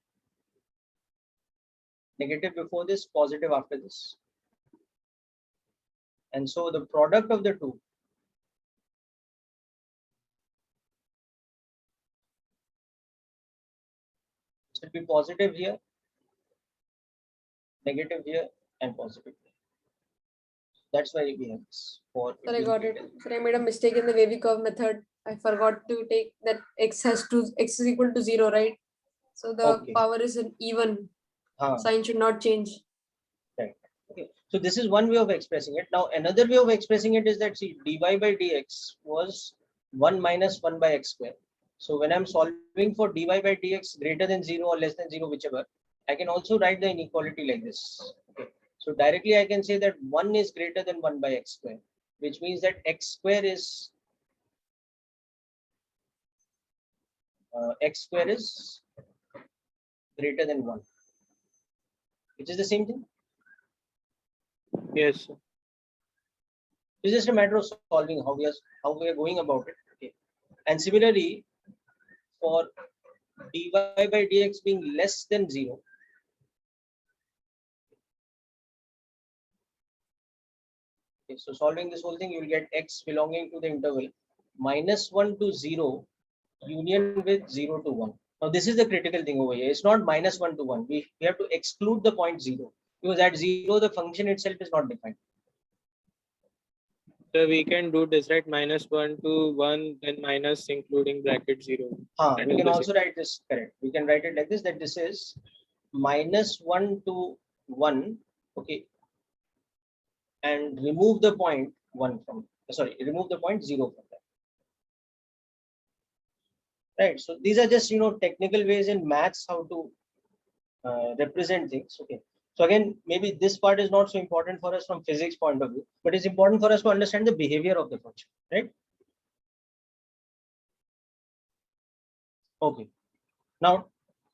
Negative before this, positive after this. And so the product of the two should be positive here, negative here, and positive here. That's why we have this. For Sir, I got it. Sir, I made a mistake in the wavy curve method. I forgot to take that x is equal to 0, right? So the Okay. power is an even. Huh. Sign should not change. Right. Okay. So this is one way of expressing it. Now another way of expressing it is that, see, dy by dx was 1 minus 1 by x square. So when I'm solving for dy by dx greater than 0 or less than 0, whichever, I can also write the inequality like this. Okay. So directly I can say that 1 is greater than 1 by x square, which means that x square is greater than 1, which is the same thing. Yes, sir. It's just a matter of solving how we are going about it. Okay. And similarly, for dy by dx being less than 0, okay, so solving this whole thing, you will get x belonging to the interval -1 to 0 union with 0 to 1. Now this is the critical thing over here. It's not -1 to 1. We have to exclude the point 0, because at 0 the function itself is not defined. So we can do this, right? -1 to 1, then minus including bracket 0. That We is can the also same. write this correct. We can write it like this, that this is -1 to 1, okay, and remove the point 1 from, remove the point 0 from that. Right. So these are just, technical ways in maths how to represent things. Okay. So again, maybe this part is not so important for us from physics point of view, but it's important for us to understand the behavior of the function, right? Okay. Now,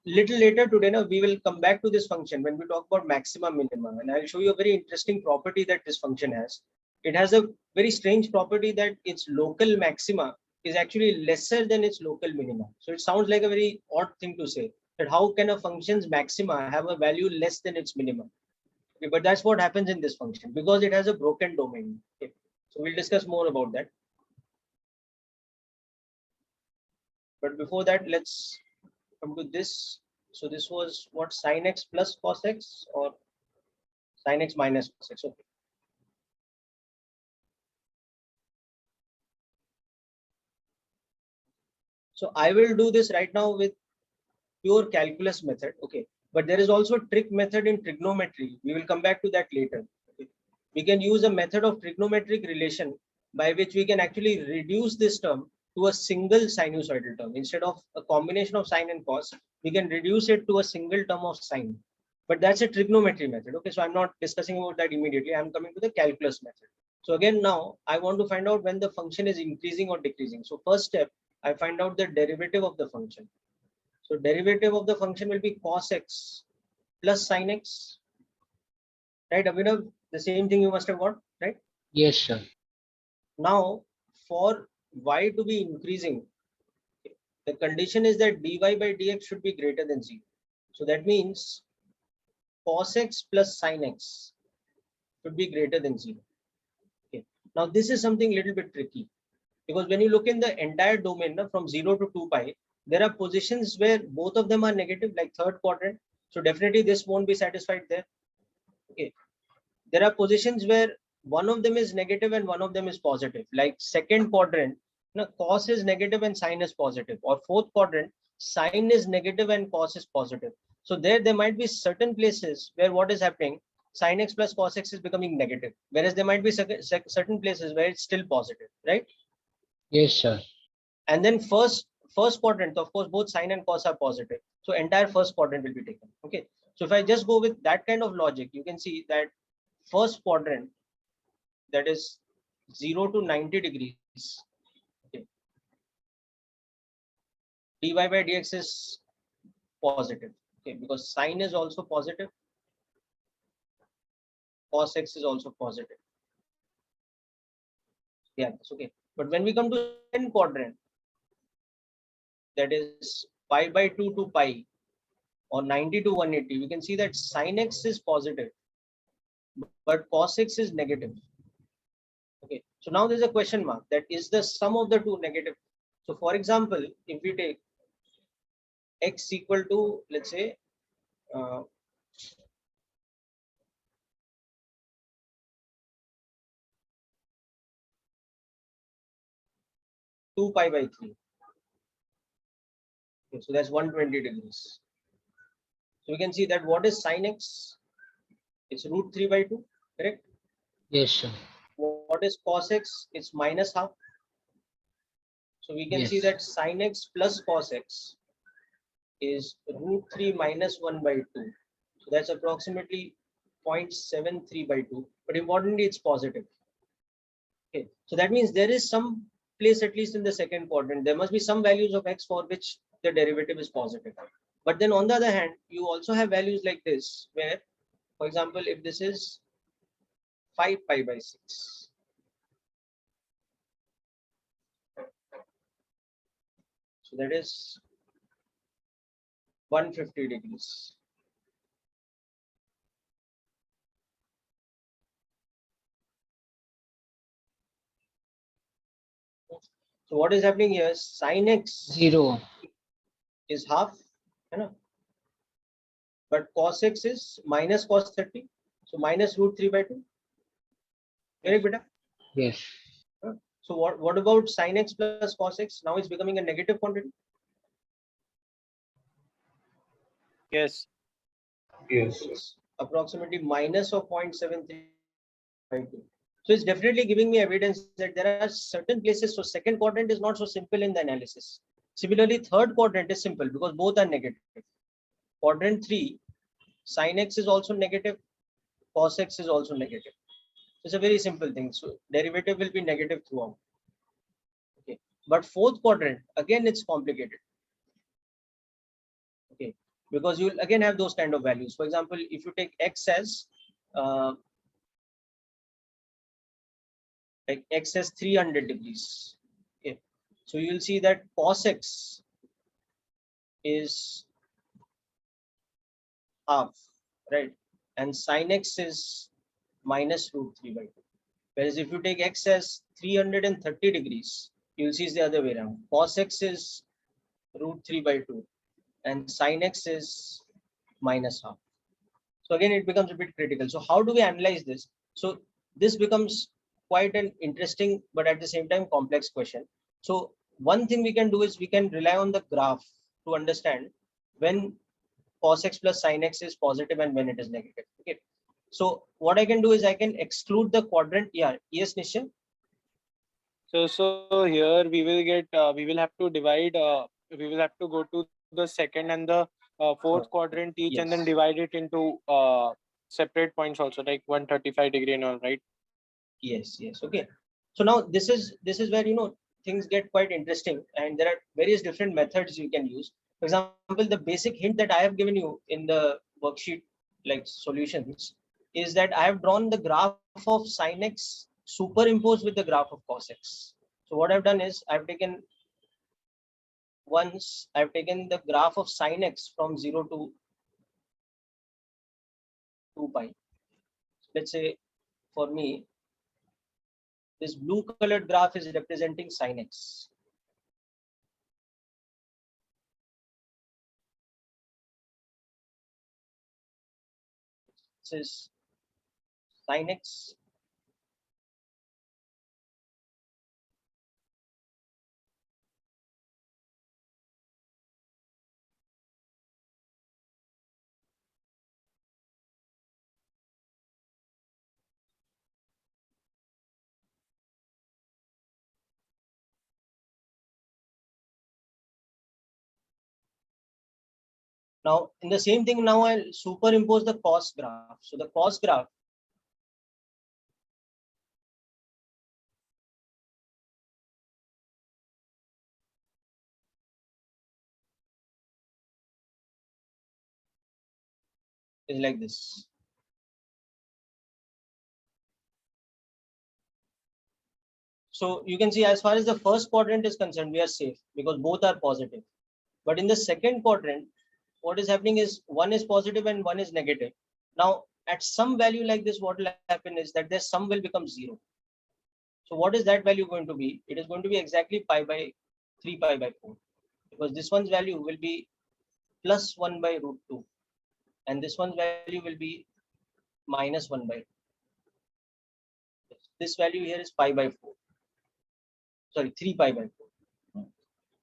little later today, now we will come back to this function when we talk about maxima minima, and I'll show you a very interesting property that this function has. It has a very strange property that its local maxima is actually lesser than its local minima. So it sounds like a very odd thing to say, that how can a function's maxima have a value less than its minimum? Okay, but that's what happens in this function because it has a broken domain. Okay. So we'll discuss more about that. But before that, let's come to this. So this was what, sin x plus cos x or sin x minus cos x. Okay. So I will do this right now with pure calculus method. Okay. But there is also a trick method in trigonometry. We will come back to that later. Okay. We can use a method of trigonometric relation by which we can actually reduce this term to a single sinusoidal term. Instead of a combination of sine and cos, we can reduce it to a single term of sine. But that's a trigonometry method. Okay, so I'm not discussing about that immediately. I'm coming to the calculus method. So again, now I want to find out when the function is increasing or decreasing. So first step, I find out the derivative of the function. So derivative of the function will be cos x plus sin x. Right, Abhinav? The same thing you must have got, right? Yes, sir. Now, for y to be increasing, the condition is that dy by dx should be greater than 0. So that means cos x plus sin x should be greater than 0. Okay. Now, this is something a little bit tricky because when you look in the entire domain from 0 to 2 pi, there are positions where both of them are negative, like third quadrant. So definitely this won't be satisfied there. Okay. There are positions where one of them is negative and one of them is positive, like second quadrant, cos is negative and sine is positive, or fourth quadrant, sine is negative and cos is positive. So there might be certain places where what is happening, sin x plus cos x is becoming negative, whereas there might be certain places where it's still positive, right? Yes, sir. And then first quadrant, of course, both sine and cos are positive. So entire first quadrant will be taken. Okay. So if I just go with that kind of logic, you can see that first quadrant, that is 0 to 90 degrees, okay, dy by dx is positive, okay, because sine is also positive, cos x is also positive. Yeah, that's okay. But when we come to second quadrant, that is pi by 2 to pi or 90 to 180, we can see that sine x is positive, but cos x is negative. Okay, so now there's a question mark, that is the sum of the two negative. So for example, if we take x equal to, let's say, uh, 2 pi by 3. Okay, so that's 120 degrees. So we can see that what is sine x? It's root 3 by 2, correct? Yes, sir. What is cos x? It's minus half. So we can see Yes. that sine x plus cos x is root 3 minus 1 by 2. So that's approximately 0.73 by 2. But importantly, it's positive. Okay, so that means there is some place, at least in the second quadrant, there must be some values of x for which the derivative is positive. But then on the other hand, you also have values like this, where, for example, if this is 5 pi by 6, so that is 150 degrees. So what is happening here? Sin x 0. is half, you know, but cos x is minus cos 30. So minus root 3 by 2. Correct, beta? Yes. So what about sin x plus cos x? Now it's becoming a negative quantity. Yes. Yes. It's approximately minus of 0.73 by 2. So it's definitely giving me evidence that there are certain places. So second quadrant is not so simple in the analysis. Similarly, third quadrant is simple because both are negative. Quadrant 3, sin x is also negative, cos x is also negative. It's a very simple thing. So derivative will be negative throughout. Okay. But fourth quadrant, again, it's complicated. Okay. Because you'll again have those kind of values. For example, if you take x as like x as 300 degrees. Okay. So you'll see that cos x is half, right? And sin x is minus root 3 by 2. Whereas if you take x as 330 degrees, you'll see it's the other way around. Cos x is root 3 by 2 and sin x is minus half. So again, it becomes a bit critical. So how do we analyze this? So this becomes quite an interesting, but at the same time complex question. So one thing we can do is we can rely on the graph to understand when cos x plus sin x is positive and when it is negative. Okay. So what I can do is I can exclude the quadrant. Yeah. Yes, Nishan. So here we will get we will have to divide we will have to go to the second and the fourth quadrant each and then Yes. divide it into separate points also, like 135 degree and all, right? Yes. Yes. Okay. So now this is where things get quite interesting, and there are various different methods you can use. For example, the basic hint that I have given you in the worksheet, like solutions, is that I have drawn the graph of sin x superimposed with the graph of cos x. So what I've done is I've taken the graph of sin x from 0 to 2 pi. Let's say for me, this blue colored graph is representing sin x. This is sin x. Now, in the same thing, now I'll superimpose the cos graph. So the cos graph is like this. So you can see as far as the first quadrant is concerned, we are safe because both are positive. But in the second quadrant, what is happening is one is positive and one is negative. Now, at some value like this, what will happen is that their sum will become 0. So what is that value going to be? It is going to be exactly 3 pi by 4, because this one's value will be plus 1 by root 2 and this one's value will be minus 1 by 2. This value here is pi by 4. Sorry, 3 pi by 4.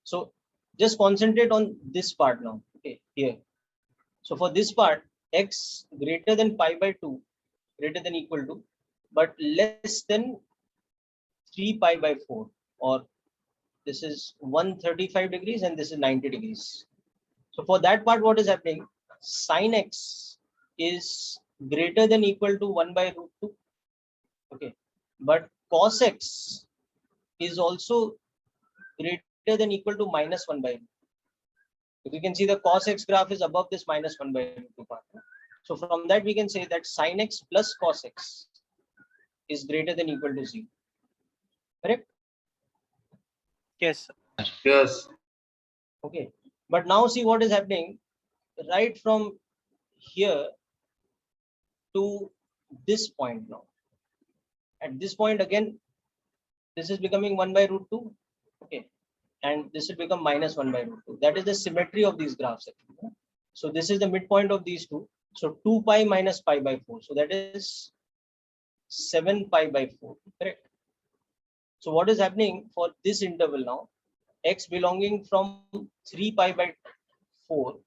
So just concentrate on this part now. Okay, here. So for this part, x greater than pi by 2, greater than equal to, but less than 3 pi by 4, or this is 135 degrees and this is 90 degrees. So for that part, what is happening? Sin x is greater than equal to 1 by root 2. Okay, but cos x is also greater than equal to minus 1 by root 2. If you can see, the cos x graph is above this minus 1 by root 2 part. So from that we can say that sin x plus cos x is greater than equal to 0. Correct? Yes, sir. Yes. Okay. But now see what is happening right from here to this point now. At this point again, this is becoming 1 by root 2. Okay. And this will become minus 1 by root 2. That is the symmetry of these graphs. Actually. So this is the midpoint of these two. So 2 pi minus pi by 4. So that is 7 pi by 4. Correct. So what is happening for this interval now? X belonging from 3 pi by 4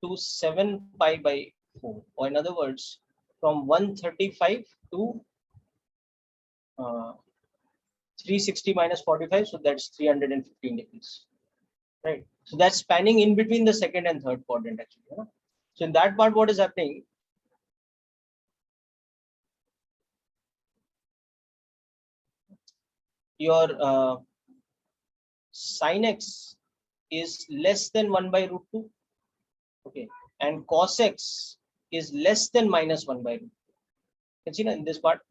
to 7 pi by 4. Or in other words, from 135 to 360 minus 45. So that's 315 degrees. Right. So that's spanning in between the second and third quadrant actually. You know? So in that part, what is happening? Your sin x is less than 1 by root 2. Okay. And cos x is less than minus 1 by root 2. You can see in this part.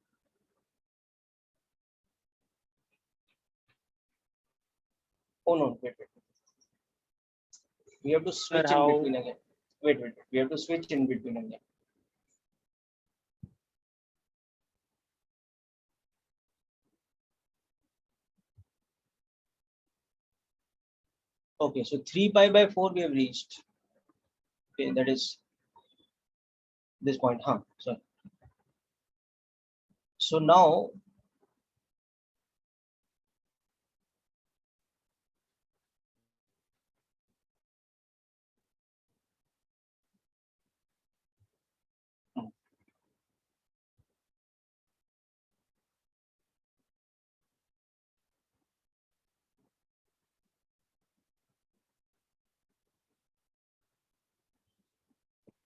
Oh no, wait. We have to switch Sir, in how? between again. Wait. We have to switch in between again. Okay, so 3 pi by 4 we have reached. Okay, that is this point. So now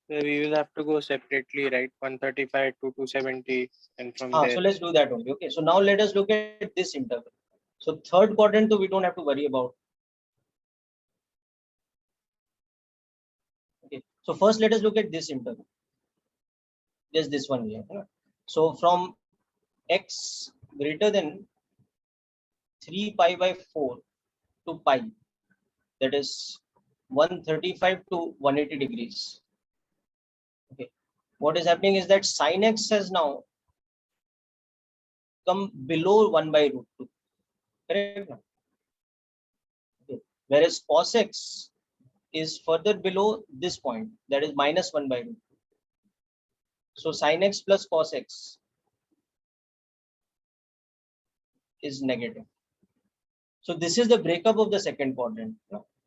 We will have to go separately, right? 135 to 270, and from there. so let's do that only. Okay, so now let us look at this interval. So third quadrant, we don't have to worry about. Okay, so first let us look at this interval. Just this one here. So from x greater than 3 pi by 4 to pi, that is 135 to 180 degrees. Okay, what is happening is that sin x has now come below 1 by root 2. Correct? Okay. Whereas cos x is further below this point, that is minus 1 by root 2. So sin x plus cos x is negative. So this is the breakup of the second quadrant.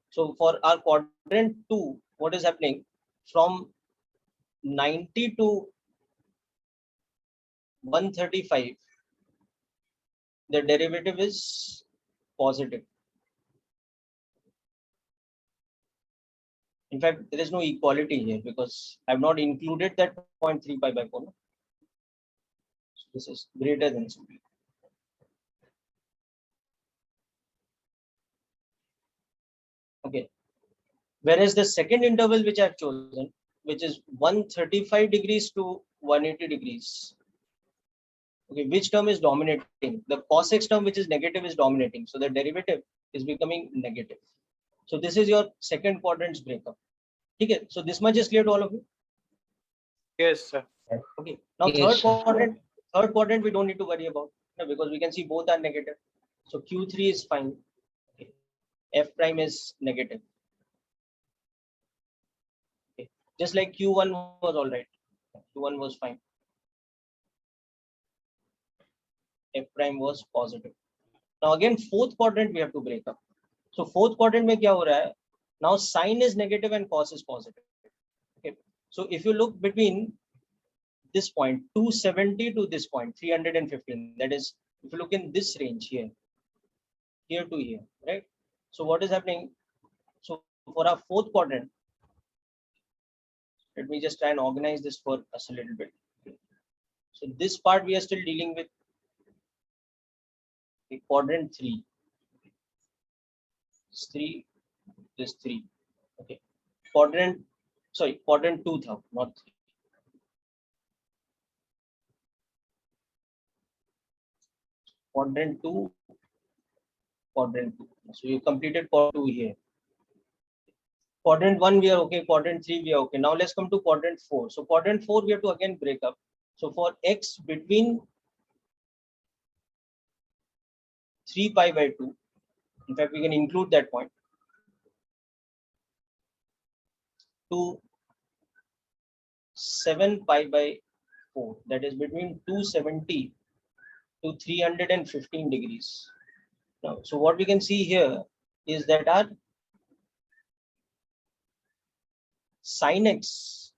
So for our quadrant 2, what is happening? From 90 to 135, the derivative is positive. In fact, there is no equality here because I have not included that 0.3 pi by 4. So this is greater than 0. Okay. Whereas the second interval which I have chosen, which is 135 degrees to 180 degrees. Okay, which term is dominating? The cos x term, which is negative, is dominating. So the derivative is becoming negative. So this is your second quadrant's breakup. Okay, so this much is clear to all of you? Yes, sir. Okay. Now Yes, third quadrant we don't need to worry about because we can see both are negative. So Q3 is fine. Okay. F prime is negative. Okay. Just like Q1 was all right. Q1 was fine. F prime was positive. Now again, fourth quadrant we have to break up. So fourth quadrant में क्या हो रहा है? Now sine is negative and cos is positive. Okay. So if you look between this point 270 to this point 315, that is, if you look in this range here to here, right? So what is happening? So for our fourth quadrant, let me just try and organize this for us a little bit. So this part we are still dealing with the quadrant 3. This 3, this 3. Okay. Quadrant 2 tha, not 3. Quadrant 2. So you completed quadrant 2 here. Quadrant 1 we are okay, quadrant 3 we are okay. Now let's come to quadrant 4. So quadrant 4 we have to again break up. So for x between 3 pi by 2, in fact we can include that point, to 7 pi by 4, that is between 270 to 315 degrees. Now, so what we can see here is that our sin x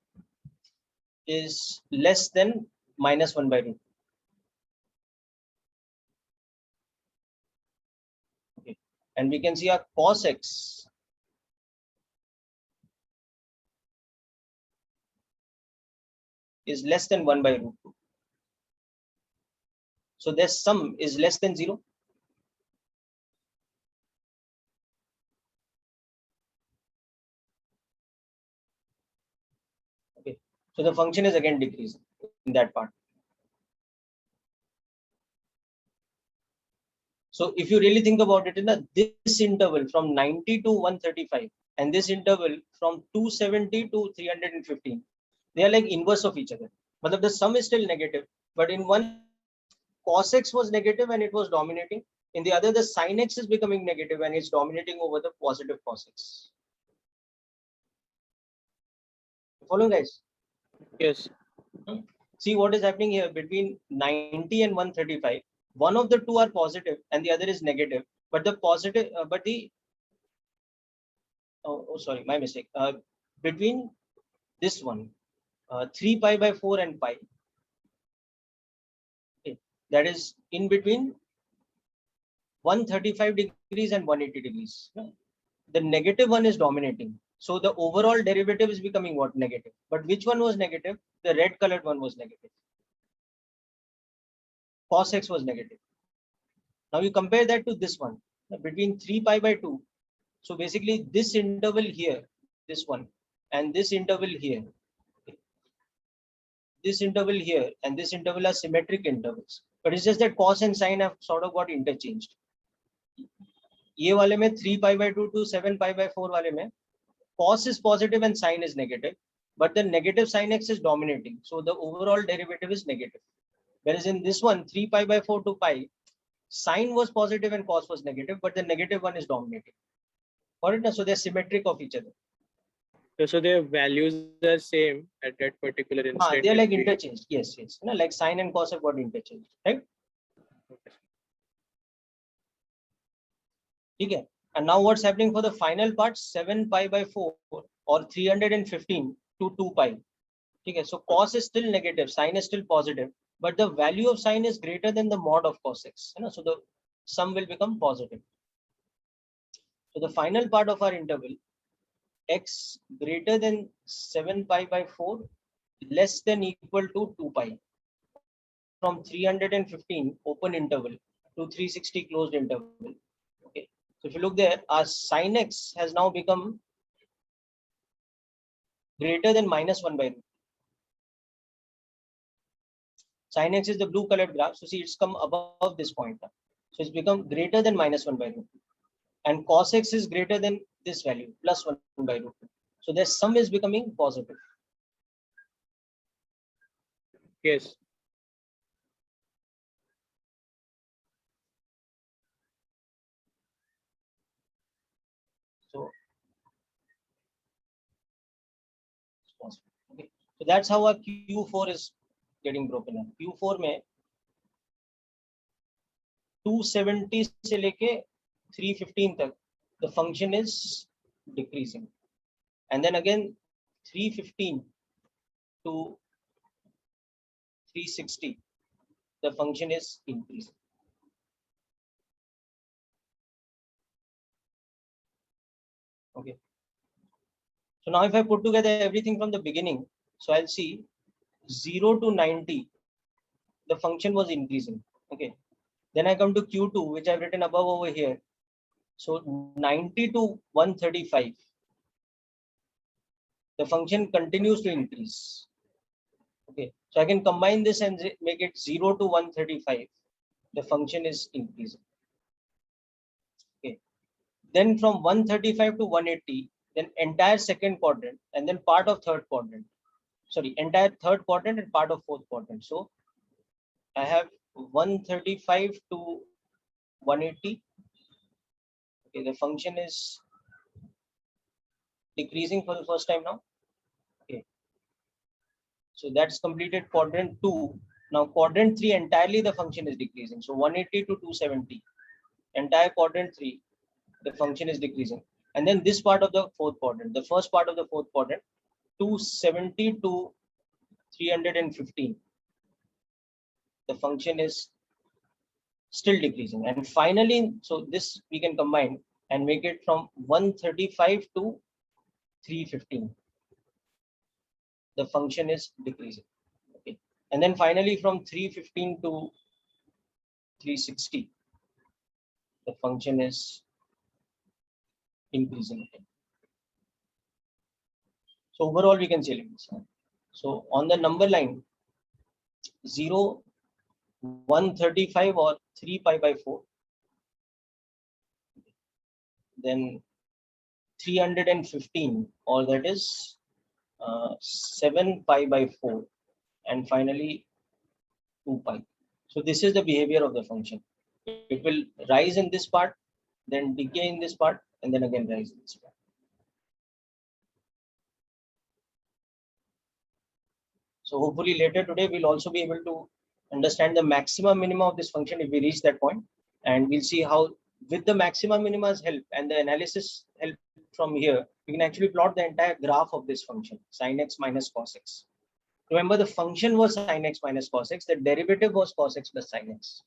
is less than minus 1 by root. Okay. And we can see our cos x is less than 1 by root 2. So their sum is less than 0. Okay. So the function is again decreasing in that part. So if you really think about it, in this interval from 90 to 135 and this interval from 270 to 315, they are like inverse of each other. But the sum is still negative. But in one, cos x was negative and it was dominating. In the other, the sin x is becoming negative and it's dominating over the positive cos x. Follow, guys? Yes. See what is happening here between 90 and 135. One of the two are positive and the other is negative. But the positive, sorry, my mistake. Between this one, 3 pi by 4 and pi. Okay. That is in between 135 degrees and 180 degrees. The negative one is dominating. So the overall derivative is becoming what? Negative. But which one was negative? The red colored one was negative. Cos x was negative. Now you compare that to this one, between 3 pi by 2. So basically this interval here, this one, and this interval here. This interval here and this interval are symmetric intervals. But it's just that cos and sin have sort of got interchanged. ये वाले में 3 pi by 2 to 7 pi by 4 वाले में cos is positive and sin is negative, but the negative sin x is dominating. So the overall derivative is negative. Whereas in this one, 3 pi by 4 to pi, sin was positive and cos was negative, but the negative one is dominating. Got it? So they're symmetric of each other. So their values are same at that particular instant. They're like interchanged. Yes, yes. You know, like sin and cos have got interchanged, right? Okay. And now what's happening for the final part? 7 pi by 4 or 315 to 2 pi. Okay. So cos is still negative, sin is still positive, but the value of sin is greater than the mod of cos x. You know, so the sum will become positive. So the final part of our interval, x greater than 7 pi by 4 less than equal to 2 pi, from 315 open interval to 360 closed interval. Okay. So if you look there, our sin x has now become greater than minus 1 by root. Sin x is the blue colored graph. So see, it's come above this point. So it's become greater than minus 1 by root. And cos x is greater than this value, plus 1 by root. So their sum is becoming positive. Yes. So, okay. So that's how our Q4 is getting broken up. Q4 में 270 से लेके 315 तक the function is decreasing. And then again 315 to 360, the function is increasing. Okay. So now if I put together everything from the beginning, so I'll see 0 to 90, the function was increasing. Okay. Then I come to Q2, which I've written above over here. So 90 to 135, the function continues to increase. Okay. So I can combine this and make it 0 to 135. The function is increasing. Okay. Then from 135 to 180, then entire second quadrant and then part of third quadrant. Sorry, entire third quadrant and part of fourth quadrant. So I have 135 to 180. Okay, the function is decreasing for the first time now. Okay. So that's completed quadrant 2. Now quadrant 3 entirely the function is decreasing. So 180 to 270. Entire quadrant 3, the function is decreasing. And then this part of the fourth quadrant, the first part of the fourth quadrant, 270 to 315. The function is still decreasing. And finally, so this we can combine and make it from 135 to 315. The function is decreasing. Okay. And then finally from 315 to 360, the function is increasing. So overall we can say like this. So on the number line 0, 135 or 3 pi by 4, then 315, or that is 7 pi by 4, and finally 2 pi. So this is the behavior of the function. It will rise in this part, then decay in this part, and then again rise in this part. So hopefully later today we'll also be able to understand the maxima minima of this function if we reach that point, and we'll see how with the maxima minima's help and the analysis help from here, we can actually plot the entire graph of this function, sin x minus cos x. Remember, the function was sin x minus cos x, the derivative was cos x plus sin x.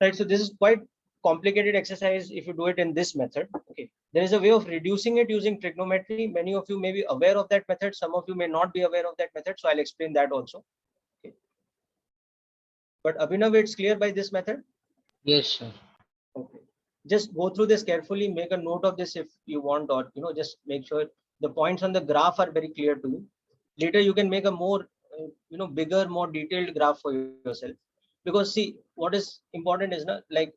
Right, so this is quite complicated exercise if you do it in this method. Okay, there is a way of reducing it using trigonometry. Many of you may be aware of that method, some of you may not be aware of that method, so I'll explain that also. Okay. But Abhinav, it's clear by this method? Yes, sir. Okay. Just go through this carefully, make a note of this if you want, or just make sure the points on the graph are very clear to you. Later you can make a more bigger, more detailed graph for yourself, because see, what is important is not like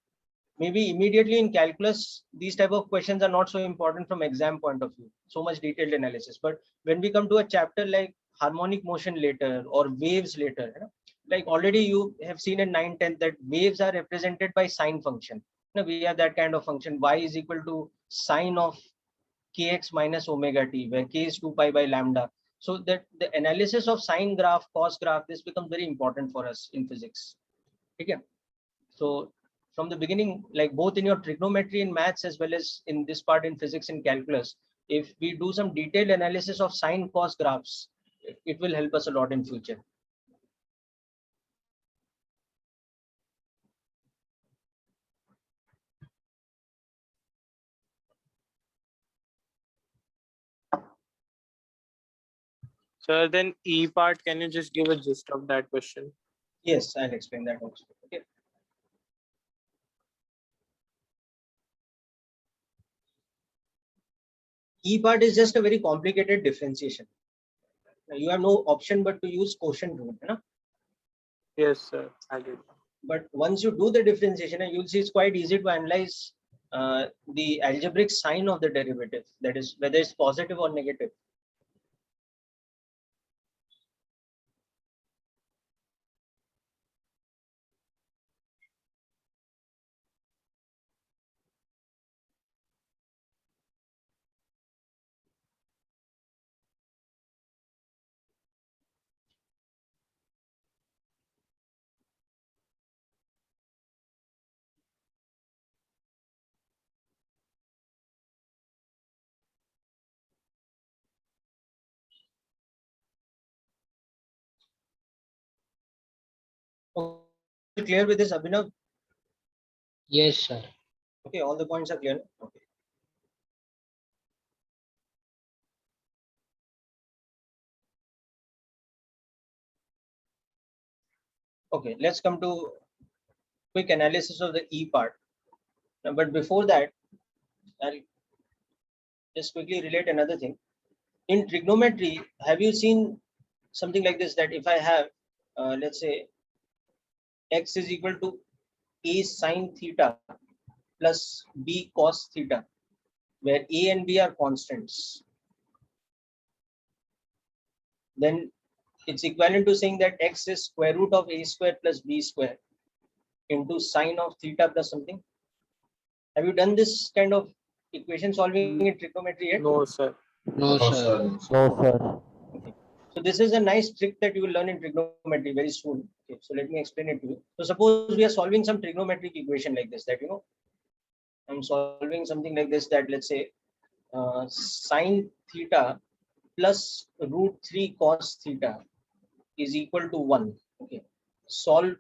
maybe immediately in calculus these type of questions are not so important from exam point of view, so much detailed analysis. But when we come to a chapter like harmonic motion later or waves later, like already you have seen in 9th-10th that waves are represented by sine function. We have that kind of function, y is equal to sine of kx minus omega t, where k is 2 pi by lambda. So that the analysis of sine graph, cos graph, this becomes very important for us in physics. Okay. So from the beginning, like both in your trigonometry in maths as well as in this part in physics and calculus, if we do some detailed analysis of sine cos graphs, it will help us a lot in future. So then E part, can you just give a gist of that question? Yes, I'll explain that also. Okay. E part is just a very complicated differentiation. You have no option but to use quotient rule. Yes, sir. I did. But once you do the differentiation, you'll see it's quite easy to analyze the algebraic sign of the derivative, that is whether it's positive or negative. clear with this, Abhinav? Yes, sir. Okay, all the points are clear. Okay. Okay, let's come to quick analysis of the E part. But before that, I'll just quickly relate another thing. In trigonometry, have you seen something like this, that if I have, let's say, x is equal to a sine theta plus b cos theta, where a and b are constants, then it's equivalent to saying that x is square root of a square plus b square into sine of theta plus something. Have you done this kind of equation solving in trigonometry yet? No, sir. No, sir. No, sir. Okay. So this is a nice trick that you will learn in trigonometry very soon. Okay, so let me explain it to you. So suppose we are solving some trigonometric equation like this, that I'm solving something like this, that let's say sine theta plus root 3 cos theta is equal to 1. Okay, solve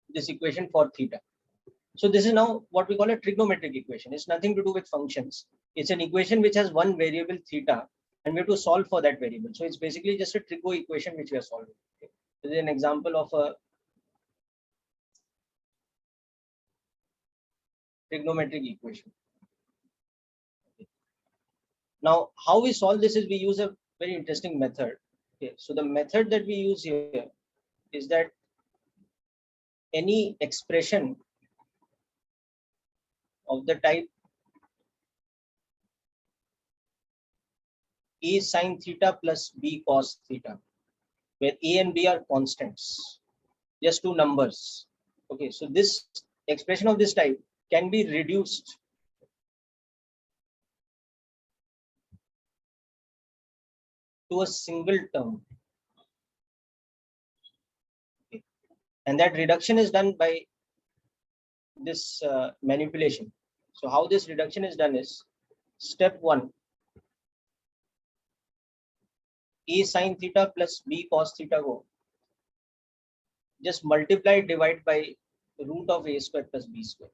this equation for theta. So this is now what we call a trigonometric equation. It's nothing to do with functions. It's an equation which has one variable theta, and we have to solve for that variable. So it's basically just a trigo equation which we are solving. Okay. This is an example of a trigonometric equation. Okay. Now, how we solve this is we use a very interesting method. Okay. So the method that we use here is that any expression of the type a sine theta plus b cos theta, where a and b are constants, just two numbers. Okay, so this expression of this type can be reduced to a single term. Okay. And that reduction is done by this manipulation. So how this reduction is done is, step 1, a sine theta plus b cos theta go, just multiply, divide by root of a square plus b square.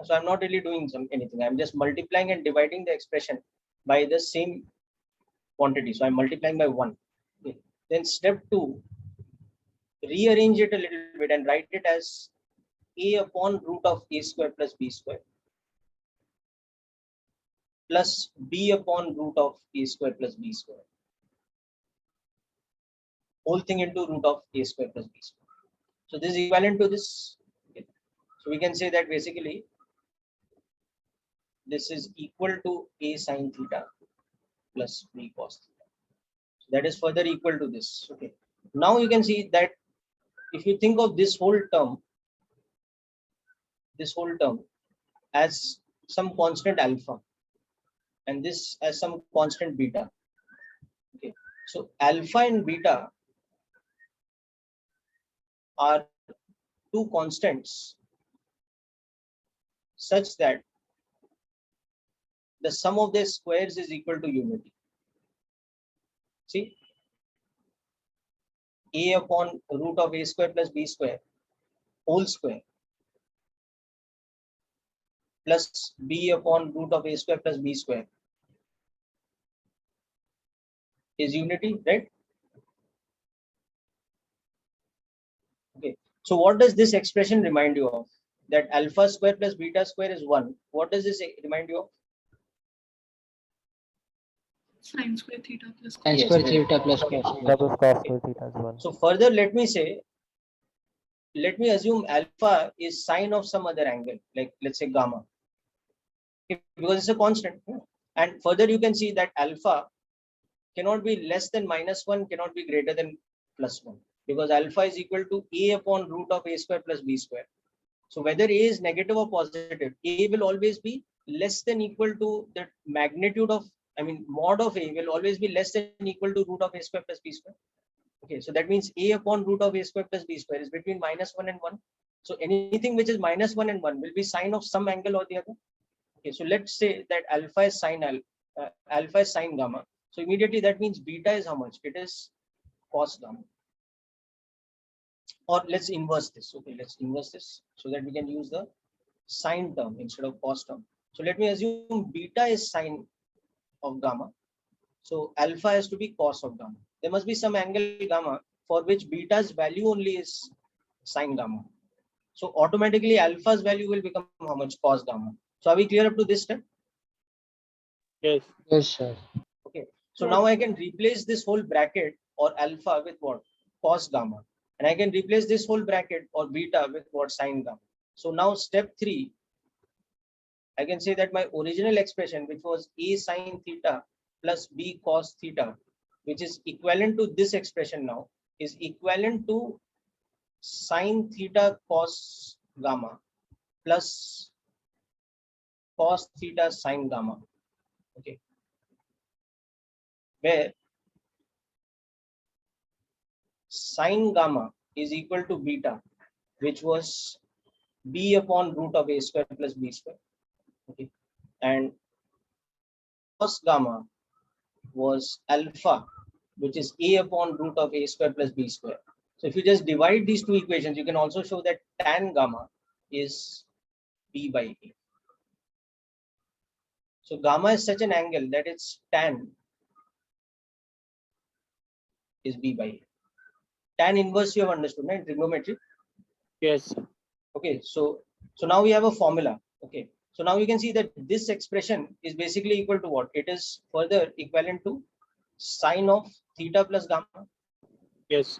So I'm not really doing anything. I'm just multiplying and dividing the expression by the same quantity. So I'm multiplying by 1. Okay. Then step 2, rearrange it a little bit and write it as a upon root of a square plus b square plus b upon root of a square plus b square. Whole thing into root of a square plus b square. So this is equivalent to this. Okay. So we can say that basically this is equal to a sine theta plus b cos theta. So that is further equal to this. Okay. Now you can see that if you think of this whole term as some constant alpha, and this as some constant beta. Okay. So alpha and beta are two constants such that the sum of their squares is equal to unity. See, a upon root of a square plus b square whole square plus b upon root of a square plus b square is unity, right? Okay. So what does this expression remind you of? That alpha square plus beta square is 1. What does this remind you of? Sine square theta plus cos. Sine square theta plus cos Theta plus cos square theta is 1. So further, let me assume alpha is sine of some other angle, like let's say gamma, because it's a constant. And further, you can see that alpha cannot be less than -1, cannot be greater than +1, because alpha is equal to a upon root of a square plus b square. So whether a is negative or positive, a will always be less than equal to the magnitude of, mod of a will always be less than equal to root of a square plus b square. Okay, so that means a upon root of a square plus b square is between -1 and 1. So anything which is -1 and 1 will be sine of some angle or the other. Okay, so let's say that alpha is sine gamma. So immediately that means beta is how much? It is cos gamma. or let's inverse this. Okay, let's inverse this so that we can use the sine term instead of cos term. So let me assume beta is sine of gamma. So alpha has to be cos of gamma. There must be some angle gamma for which beta's value only is sine gamma. So automatically alpha's value will become how much? Cos gamma. So are we clear up to this step? Yes. Yes, sir. Okay. So now I can replace this whole bracket or alpha with what? Cos gamma. And I can replace this whole bracket or beta with what? Sine gamma. So now step 3, I can say that my original expression, which was a sine theta plus b cos theta, which is equivalent to this expression now, is equivalent to sine theta cos gamma plus cos theta sine gamma. Okay, where sine gamma is equal to beta, which was b upon root of a square plus b square. Okay, and cos gamma was alpha, which is a upon root of a square plus b square. So if you just divide these two equations, you can also show that tan gamma is b by a. So gamma is such an angle that its tan is b by a. Tan inverse you have understood, right? Trigonometry. Yes. Okay, so now we have a formula. Okay, so now you can see that this expression is basically equal to what? It is further equivalent to sine of theta plus gamma. Yes.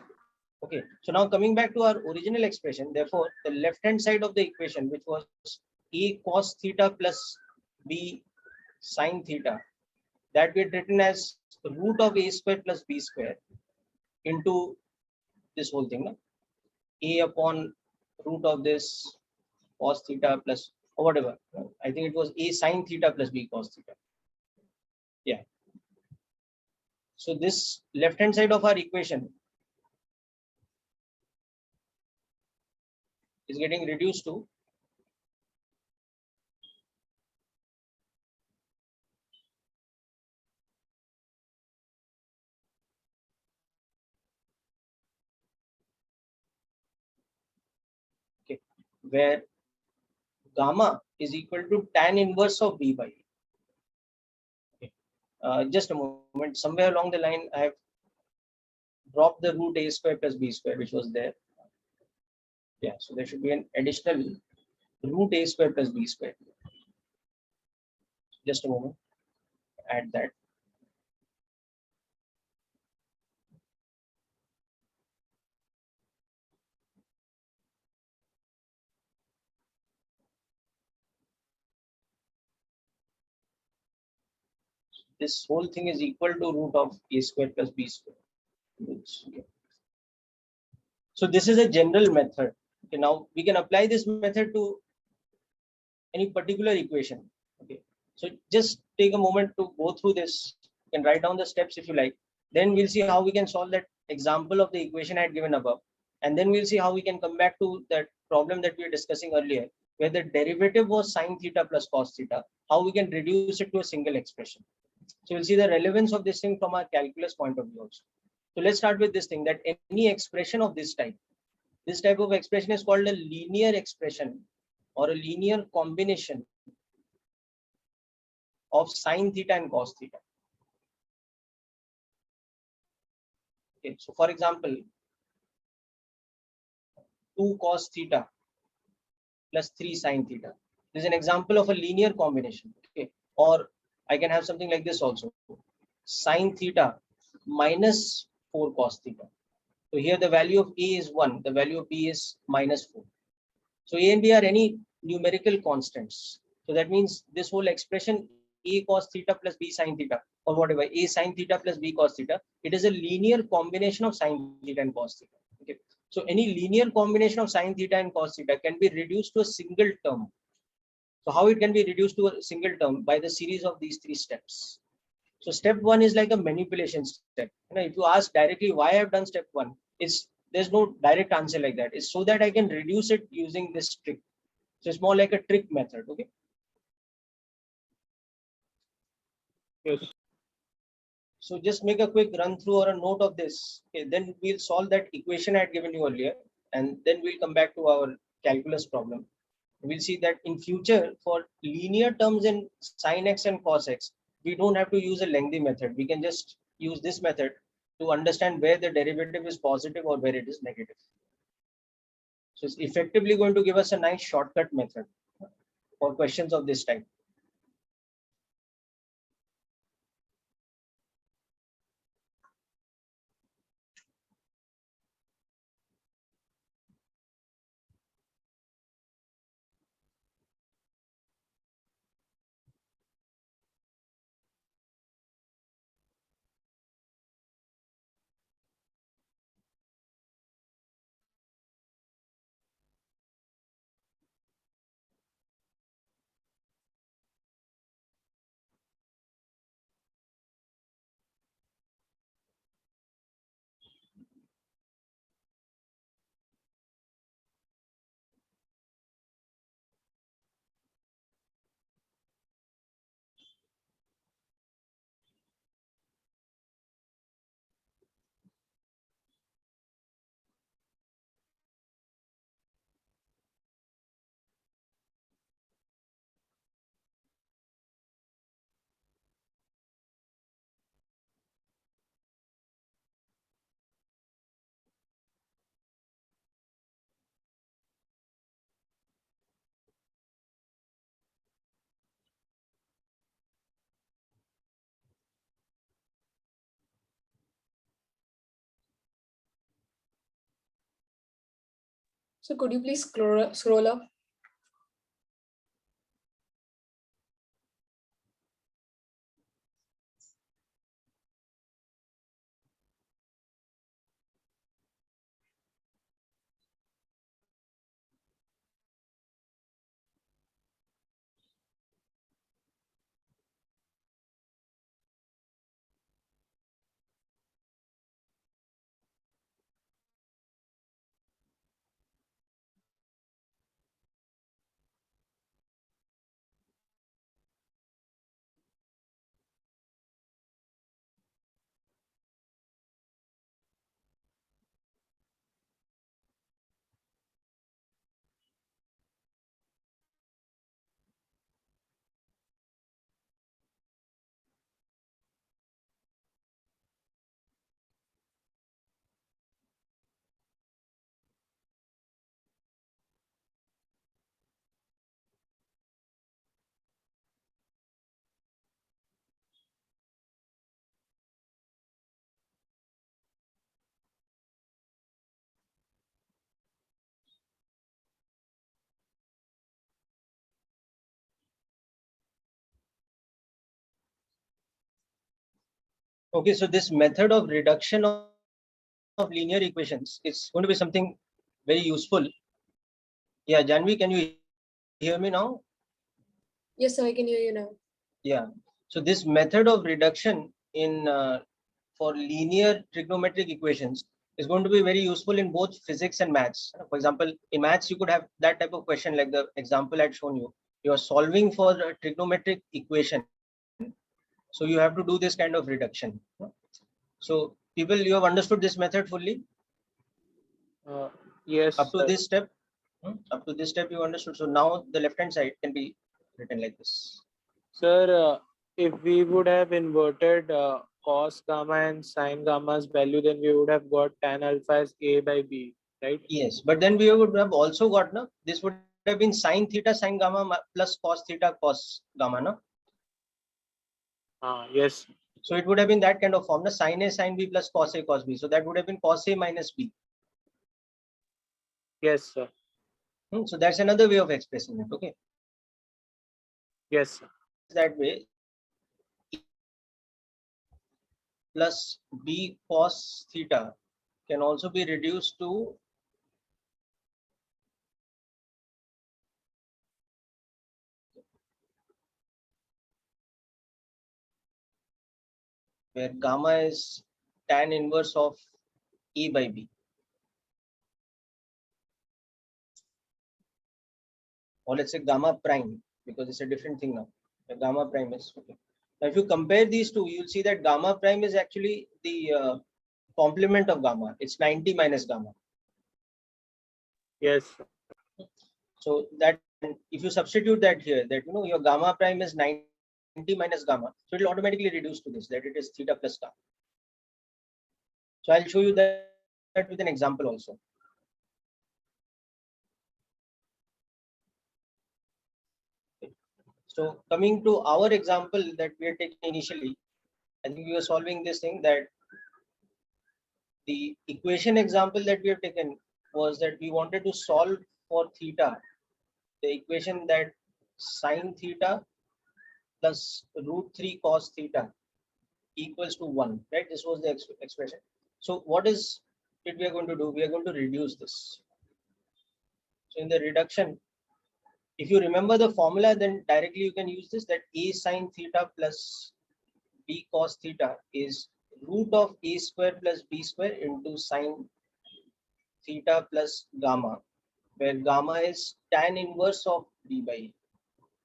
Okay, so now coming back to our original expression, therefore the left hand side of the equation, which was a cos theta plus b sine theta, that we had written as root of a square plus b square into this whole thing, no? A upon root of this cos theta plus or whatever. I think it was a sine theta plus b cos theta. Yeah. So this left hand side of our equation is getting reduced to where gamma is equal to tan inverse of b by a. Okay. Just a moment. Somewhere along the line, I have dropped the root a square plus b square, which was there. Yeah, so there should be an additional root a square plus b square. Just a moment. Add that. This whole thing is equal to root of a square plus b square. Okay. So this is a general method. Okay, now we can apply this method to any particular equation. Okay, so just take a moment to go through this. You can write down the steps if you like. Then we'll see how we can solve that example of the equation I had given above. And then we'll see how we can come back to that problem that we were discussing earlier, where the derivative was sine theta plus cos theta, how we can reduce it to a single expression. So we'll see the relevance of this thing from our calculus point of view also. So let's start with this thing, that any expression of this type of expression is called a linear expression or a linear combination of sine theta and cos theta. Okay, so for example, 2 cos theta plus 3 sine theta. This is an example of a linear combination. Okay, or I can have something like this also, sine theta minus 4 cos theta. So here the value of a is 1, the value of b is minus 4. So a and b are any numerical constants. So that means this whole expression a cos theta plus b sine theta, or whatever, a sine theta plus b cos theta, it is a linear combination of sine theta and cos theta. Okay. So any linear combination of sine theta and cos theta can be reduced to a single term. So how it can be reduced to a single term? By the series of these 3 steps. So step 1 is like a manipulation step. If you ask directly why I have done step 1, there's no direct answer like that. It's so that I can reduce it using this trick. So it's more like a trick method. Okay. Yes. So just make a quick run through or a note of this. Okay, then we'll solve that equation I had given you earlier. and then we'll come back to our calculus problem. We'll see that in future for linear terms in sin x and cos x, we don't have to use a lengthy method. We can just use this method to understand where the derivative is positive or where it is negative. So it's effectively going to give us a nice shortcut method for questions of this type. So could you please scroll up? Okay, so this method of reduction of linear equations is going to be something very useful. Yeah, Janvi, can you hear me now? Yes, sir, I can hear you now. Yeah. So this method of reduction in for linear trigonometric equations is going to be very useful in both physics and maths. For example, in maths, you could have that type of question like the example I'd shown you. You are solving for a trigonometric equation. So you have to do this kind of reduction. So people, you have understood this method fully? Yes, Up to sir. this step? Up to this step you understood. So now the left hand side can be written like this. Sir, if we would have inverted cos gamma and sin gamma's value, then we would have got tan alpha as A by B, right? Yes, but then we would have also got, no, this would have been sin theta sin gamma plus cos theta cos gamma, no? Yes. So it would have been that kind of form, no? Sin A sin B plus cos A cos B. So that would have been cos A minus B. Yes, sir. So that's another way of expressing it. Okay. Yes, sir. That way, plus B cos theta can also be reduced to where gamma is tan inverse of E by B. Or let's say gamma prime, because it's a different thing now. The gamma prime is okay. Now, if you compare these two, you'll see that gamma prime is actually the complement of gamma. It's 90 minus gamma. Yes. So that if you substitute that here, that your gamma prime is 90 minus gamma, so it will automatically reduce to this, that it is theta plus gamma. So I'll show you that with an example also. So coming to our example that we had taken initially, I think we were solving this thing, that the equation example that we have taken was that we wanted to solve for theta, the equation that sine theta plus root 3 cos theta equals to 1, right? This was the expression. So what is it we are going to do? We are going to reduce this. So in the reduction, if you remember the formula, then directly you can use this, that a sine theta plus b cos theta is root of a square plus b square into sine theta plus gamma, where gamma is tan inverse of b by a.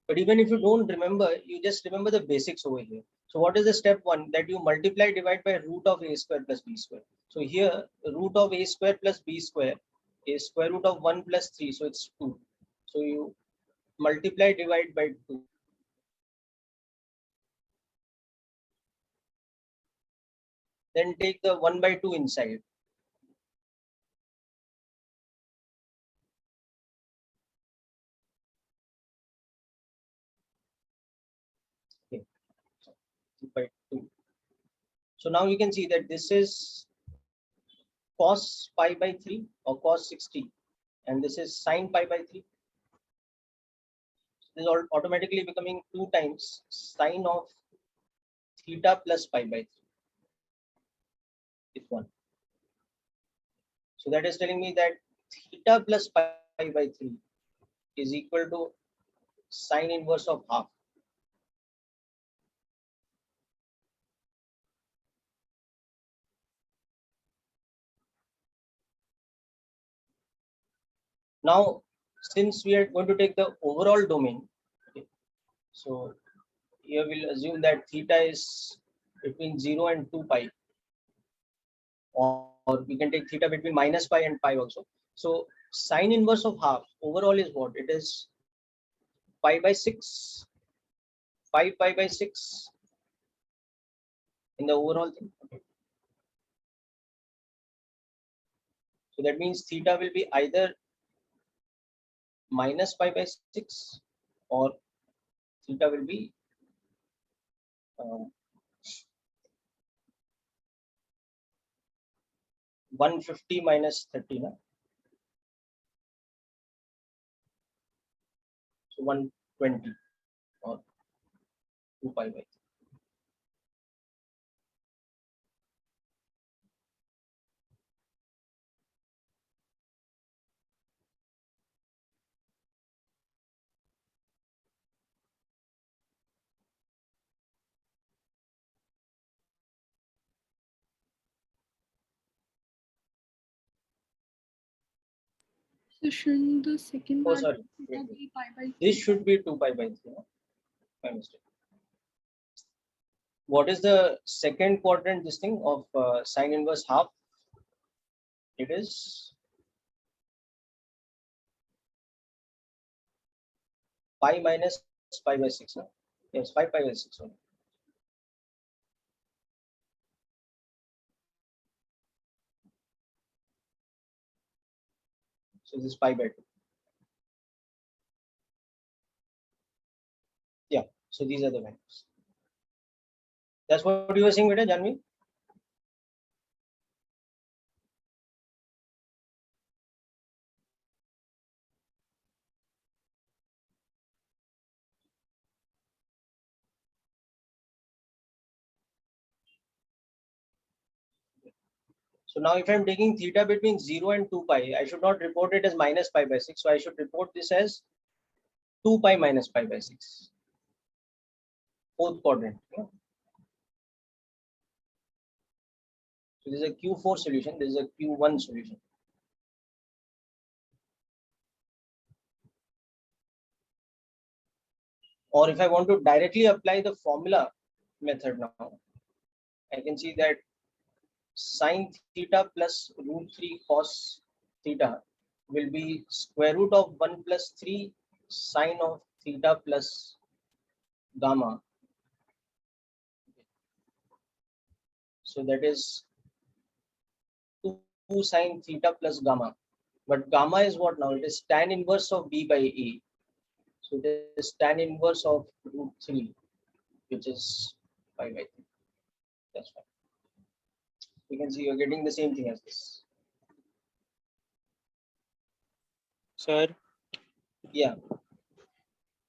But even if you don't remember, you just remember the basics over here. So what is the step one? That you multiply, divide by root of a square plus b square. So here root of a square plus b square is square root of 1 plus 3, so it's 2. So you multiply, divide by 2. Then take the 1 by 2 inside. Okay. 2 by 2. So now you can see that this is cos pi by 3 or cos 60, and this is sine pi by 3. This is automatically becoming 2 times sine of theta plus pi by 3 is 1. So that is telling me that theta plus pi by 3 is equal to sine inverse of half. Now, since we are going to take the overall domain, okay, so here we'll assume that theta is between 0 and 2 pi, or we can take theta between minus pi and pi also. So sine inverse of half overall is what? It is pi by 6, 5 pi by 6 in the overall thing. Okay. So that means theta will be either minus pi by 6 or theta will be 150 minus 30. Na? So 120 or 2 pi by 3. So shouldn't the second Oh, value sorry. of theta be pi by 3? This should be 2 pi by 3. No? My mistake. What is the second quadrant, this thing of sine inverse half? It is pi minus pi by 6. No? Yes, 5 pi by 6. Only. So this is pi by 2. Yeah, so these are the values. That's what you were saying, Beta Janvi? So now if I'm taking theta between 0 and 2 pi, I should not report it as minus pi by 6. So I should report this as 2 pi minus pi by 6. Fourth quadrant. Yeah. So this is a Q4 solution. This is a Q1 solution. Or if I want to directly apply the formula method now, I can see that sine theta plus root 3 cos theta will be square root of 1 plus 3 sine of theta plus gamma. So that is 2 sine theta plus gamma. But gamma is what now? It is tan inverse of b by a. So it is tan inverse of root 3, which is 5 by 3. That's fine. You can see you're getting the same thing as this. Sir, Yeah.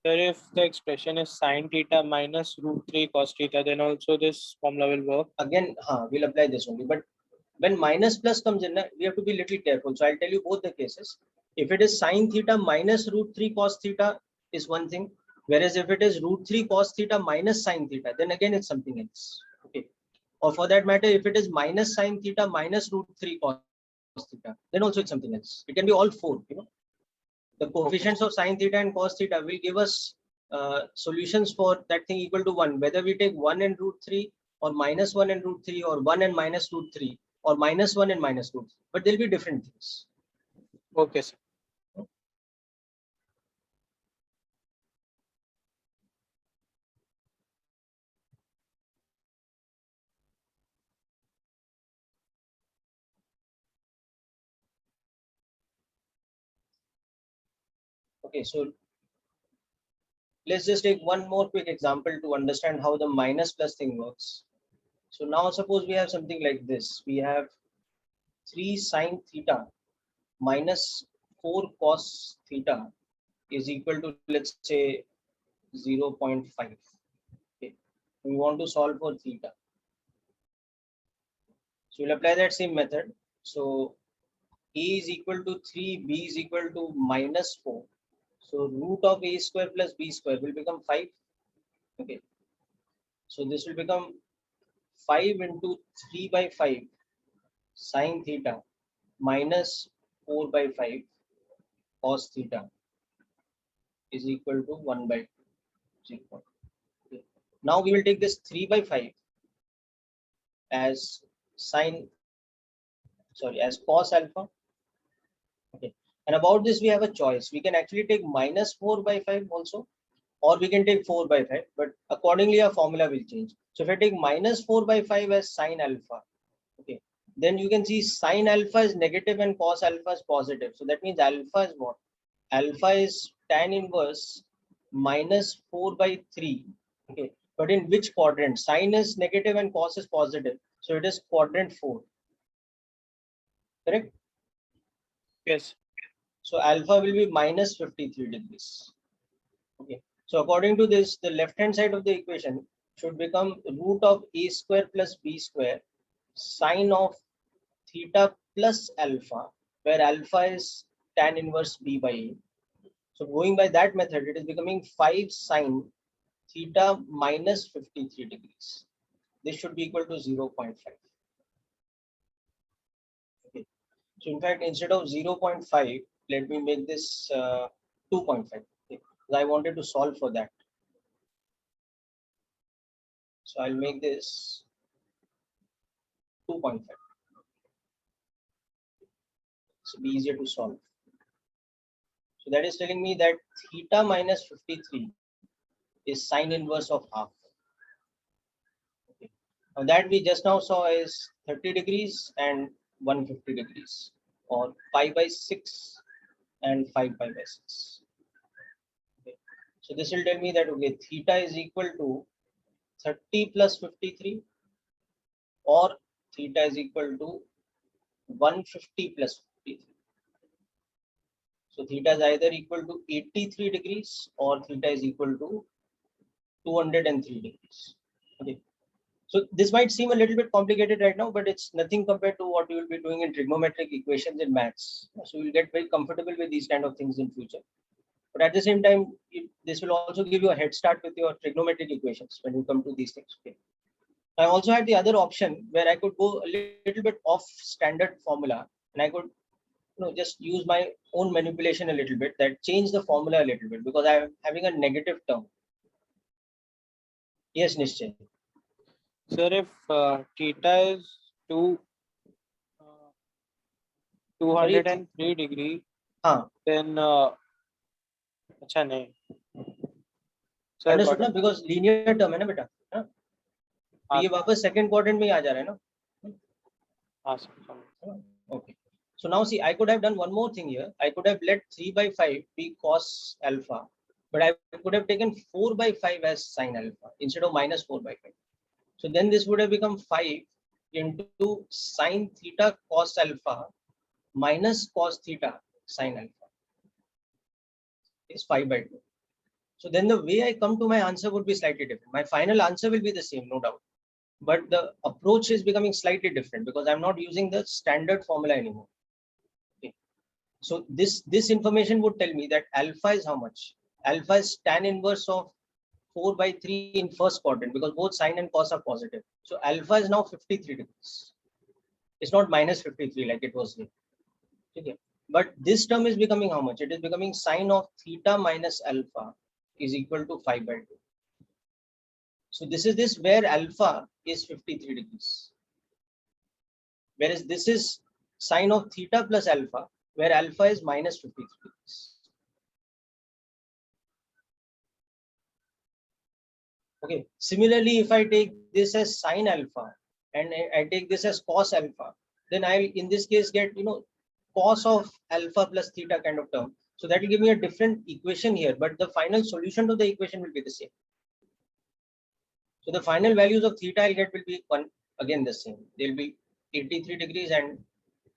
sir, if the expression is sine theta minus root 3 cos theta, then also this formula will work. Again, we'll apply this only. But when minus plus comes in, we have to be a little careful. So I'll tell you both the cases. If it is sine theta minus root 3 cos theta is one thing. Whereas if it is root 3 cos theta minus sine theta, then again it's something else. Okay. Or for that matter, if it is minus sine theta minus root 3 cos theta, then also it's something else. It can be all four, you know. The coefficients of sine theta and cos theta will give us solutions for that thing equal to 1, whether we take 1 and root 3 or minus 1 and root 3 or 1 and minus root 3 or minus 1 and minus root 3. But they'll be different things. Okay, sir. Okay, so let's just take one more quick example to understand how the minus plus thing works. So now suppose we have something like this. We have 3 sine theta minus 4 cos theta is equal to, let's say, 0.5. Okay. We want to solve for theta. So we'll apply that same method. So a is equal to 3, b is equal to minus 4. So root of a square plus b square will become 5. Okay. So this will become 5 into 3 by 5 sine theta minus 4 by 5 cos theta is equal to 1 by 0. Okay. Now we will take this 3 by 5 as as cos alpha. Okay. And about this, we have a choice. We can actually take minus 4 by 5 also, or we can take 4 by 5, but accordingly our formula will change. So if I take minus 4 by 5 as sine alpha, okay, then you can see sine alpha is negative and cos alpha is positive. So that means alpha is what? Alpha is tan inverse minus 4 by 3. Okay, but in which quadrant? Sine is negative and cos is positive. So it is quadrant 4. Correct? Yes. So alpha will be minus 53 degrees. Okay. So according to this, the left hand side of the equation should become root of a square plus b square sine of theta plus alpha, where alpha is tan inverse b by a. So going by that method, it is becoming 5 sine theta minus 53 degrees. This should be equal to 0.5. Okay. So in fact, instead of 0.5, let me make this 2.5. Okay. I wanted to solve for that. So I'll make this 2.5. So be easier to solve. So that is telling me that theta minus 53 is sine inverse of half. Okay. Now that we just now saw is 30 degrees and 150 degrees, or pi by 6 and 5 pi by 6. Okay. So this will tell me that, okay, theta is equal to 30 plus 53, or theta is equal to 150 plus 53. So theta is either equal to 83 degrees or theta is equal to 203 degrees. Okay. So this might seem a little bit complicated right now, but it's nothing compared to what you will be doing in trigonometric equations in maths. So you'll get very comfortable with these kind of things in future. But at the same time, this will also give you a head start with your trigonometric equations when you come to these things. Okay. I also had the other option where I could go a little bit off standard formula, and I could just use my own manipulation a little bit, that change the formula a little bit, because I'm having a negative term. Yes, Nishchay. Sir, if theta is 203 degree, हाँ then अच्छा नहीं sir understood got ना, it. Because linear term है ना बेटा, हाँ? तो हाँ ये वापस सेकंड क्वाड्रेंट में ही आ जा रहा है ना. हाँ sir, समझ. Okay. So now see, I could have done one more thing here. I could have let 3/5 be cos alpha, but I could have taken 4/5 as sin alpha instead of minus 4/5. So then this would have become 5 into sin theta cos alpha minus cos theta sin alpha is 5/2. So then the way I come to my answer would be slightly different. My final answer will be the same, no doubt, but the approach is becoming slightly different because I'm not using the standard formula anymore. So this information would tell me that alpha is how much? Alpha is tan inverse of 4/3 in first quadrant because both sine and cos are positive. So alpha is now 53 degrees. It's not minus 53 like it was here. Okay. But this term is becoming how much? It is becoming sine of theta minus alpha is equal to 5/2. So this is this where alpha is 53 degrees. Whereas this is sine of theta plus alpha, where alpha is minus 53 degrees. Okay. Similarly, if I take this as sine alpha and I take this as cos alpha, then I'll in this case get, cos of alpha plus theta kind of term. So that will give me a different equation here, but the final solution to the equation will be the same. So the final values of theta I'll get will be again the same. They'll be 83 degrees and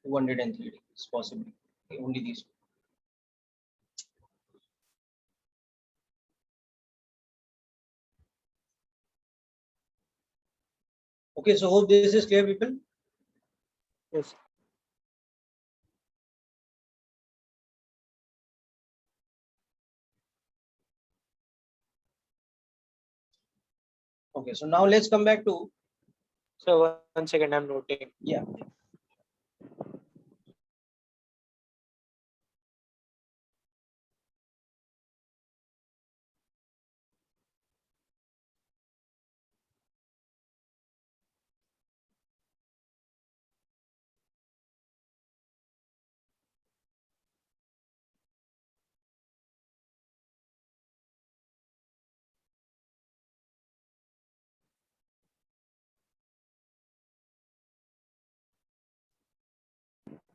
203 degrees possibly. Okay, only these two. Okay, so hope this is clear, people. Yes. Okay, so now let's come back to, So 1 second, I'm noting. yeah.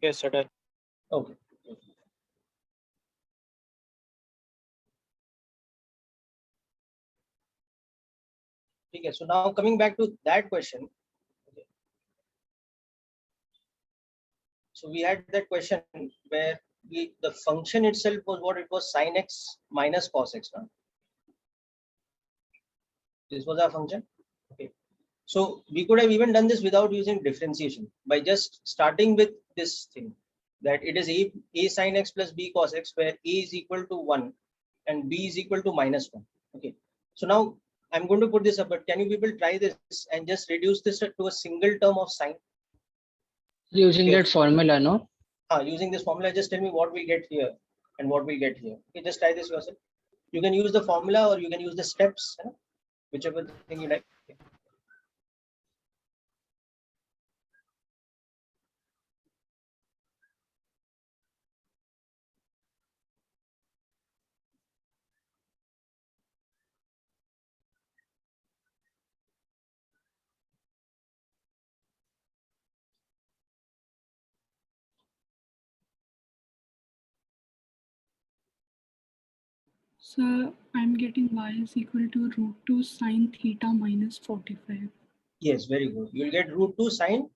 Yes, sir. Done. Okay. Okay, so now coming back to that question. Okay. So we had that question where the function itself was what it was, sin x minus cos x. No? This was our function. Okay. So we could have even done this without using differentiation by just starting with this thing that it is a sin x plus b cos x, where a is equal to 1 and b is equal to -1. Okay. So now I'm going to put this up, but can you people try this and just reduce this to a single term of sine? Using Okay. that formula, no? Using this formula, just tell me what we get here and what we get here. Okay, just try this yourself. You can use the formula or you can use the steps, whichever thing you like. Okay. So I'm getting y is equal to √2 sine theta minus 45. Yes, very good. You'll get √2 sine,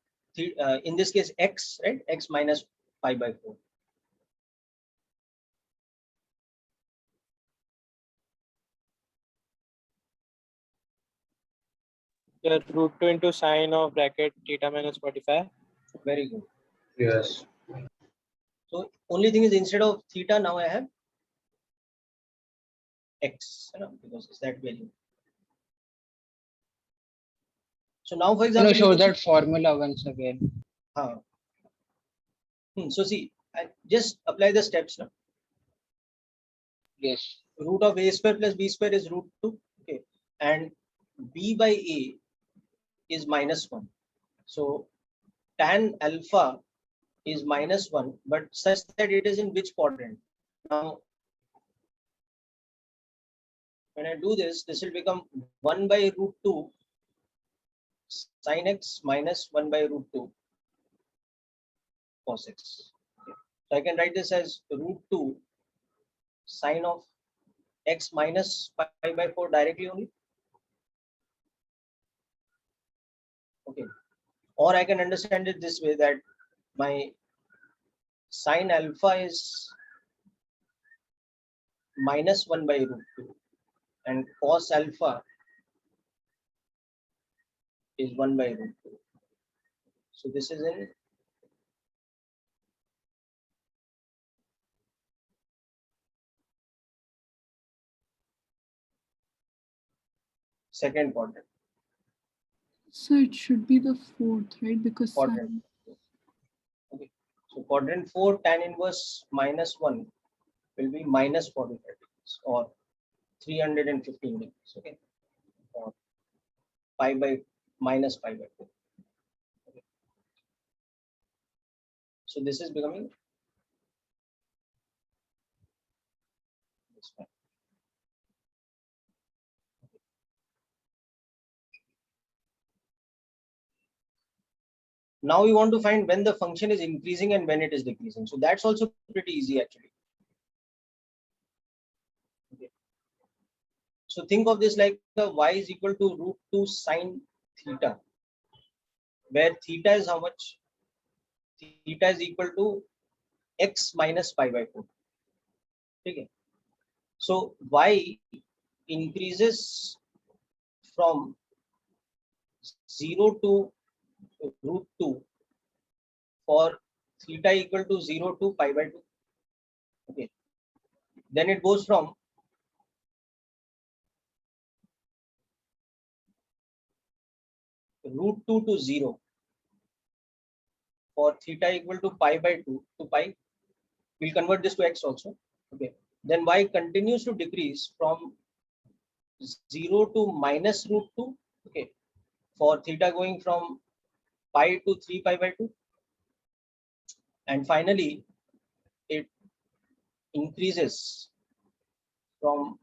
in this case x, right? X minus 5/4. Yeah, √2 into sine of bracket theta minus 45. Very good. Yes. So only thing is instead of theta now I have x, because it's that value. So now, for Can you example, show can that formula once again? So see, I just apply the steps now. Yes. Root of a square plus b square is √2. Okay, and b by a is -1. So tan alpha is -1, but such that it is in which quadrant? Now, when I do this, this will become 1 by root 2 sin x minus 1 by root 2 cos x. So I can write this as root 2 sine of x minus pi by 4 directly only. Okay. Or I can understand it this way, that my sine alpha is -1 by root 2 and cos alpha is 1 by root 2. So this is in second quadrant. So it should be the fourth, right? Because Quadrant. Okay. So quadrant 4 tan inverse -1 will be -45 degrees or 315 degrees. Okay. Or pi by -pi by 4. Okay. So this is becoming this one. Now we want to find when the function is increasing and when it is decreasing. So that's also pretty easy actually. Okay. So think of this like y is equal to root 2 sine theta, where theta is how much? Theta is equal to x minus pi by 4. Okay. So y increases from 0 to root 2 for theta equal to 0 to pi by 2. Okay. Then it goes from root 2 to 0 for theta equal to pi by 2 to pi. We'll convert this to x also. Okay. Then y continues to decrease from 0 to minus root 2. Okay. For theta going from pi to 3 pi by 2. And finally, it increases from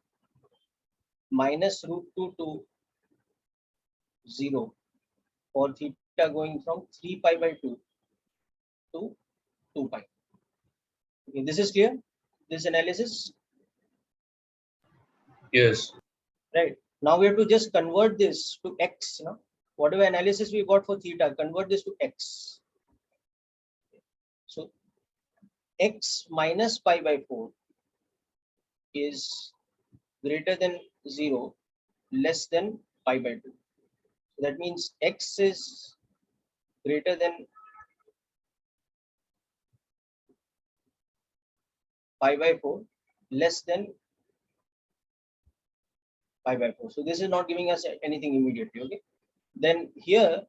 minus root 2 to 0 for theta going from 3 pi by 2 to 2 pi. Okay, this is clear, this analysis? Yes. Right. Now we have to just convert this to x. You know? Whatever analysis we got for theta, convert this to x. So x minus pi by 4 is greater than 0, less than pi by 2. So that means x is greater than pi by 4, less than pi by 4. So this is not giving us anything immediately. Okay. Then here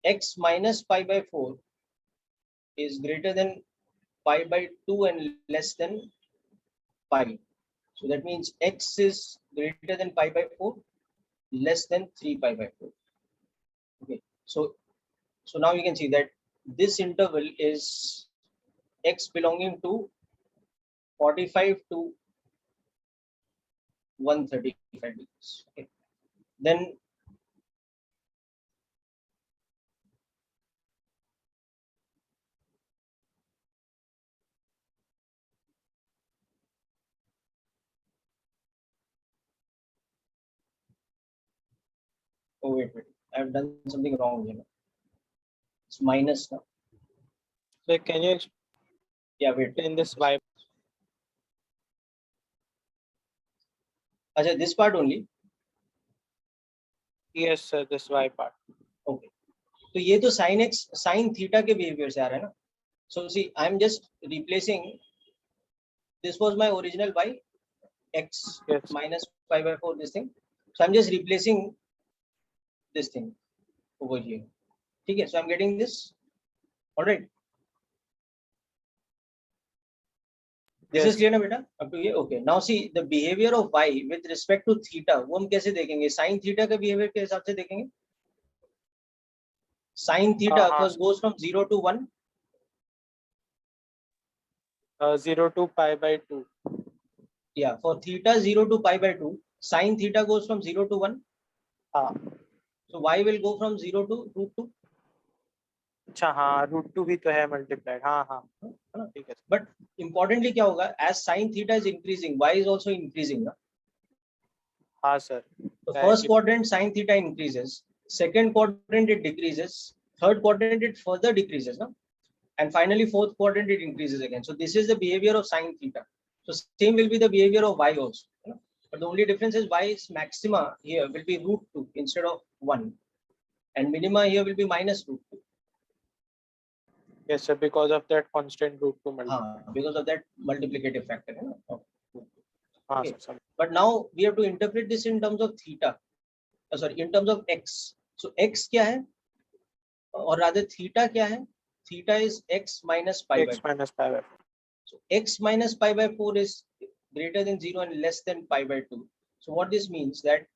x minus pi by 4 is greater than pi by 2 and less than pi. So that means x is greater than pi by 4, less than 3 pi by 4. Okay. So now you can see that this interval is x belonging to 45 to 135 degrees. Okay. Then oh wait, I've done something wrong here. It's minus now. So can you Yeah, explain this y? Ajay, this part only. Yes, sir, this y part. Okay. तो ये तो sin x sin theta के behavior से आ रहा है ना. So see, I'm just replacing. This was my original y, x minus pi by 4, this thing. So I'm just replacing this thing over here. Okay, so I'm getting this. All right. This is clear ना बेटा? Up to here. Okay. Now see the behavior of y with respect to theta. वो हम कैसे देखेंगे? Sin theta का behavior के हिसाब से देखेंगे. Sin theta first goes from 0 to 1. 0 to pi by 2. Yeah, for theta 0 to pi by 2, sine theta goes from 0 to 1. हाँ. So y will go from 0 to root 2. अच्छा हाँ, √2 भी तो है multiplied. हाँ हाँ. ठीक है. But importantly क्या होगा, as sine theta is increasing, y is also increasing. Na? हाँ sir. The first quadrant sine theta increases, second quadrant it decreases, third quadrant it further decreases, no? And finally fourth quadrant it increases again. So this is the behavior of sine theta. So same will be the behavior of y also. You know? But the only difference is y's maxima here will be √2 instead of 1, and minima here will be minus √2. Yes sir, because of that constant √2 multiplier. Because of that multiplicative factor. You know? Okay. Sir. But now we have to interpret this in terms of theta. Sorry, in terms of x. So x क्या है? Or rather theta क्या है? Theta is x minus pi by 4. Minus pi by 4. So x minus pi by 4 is greater than 0 and less than pi by 2. So what this means that,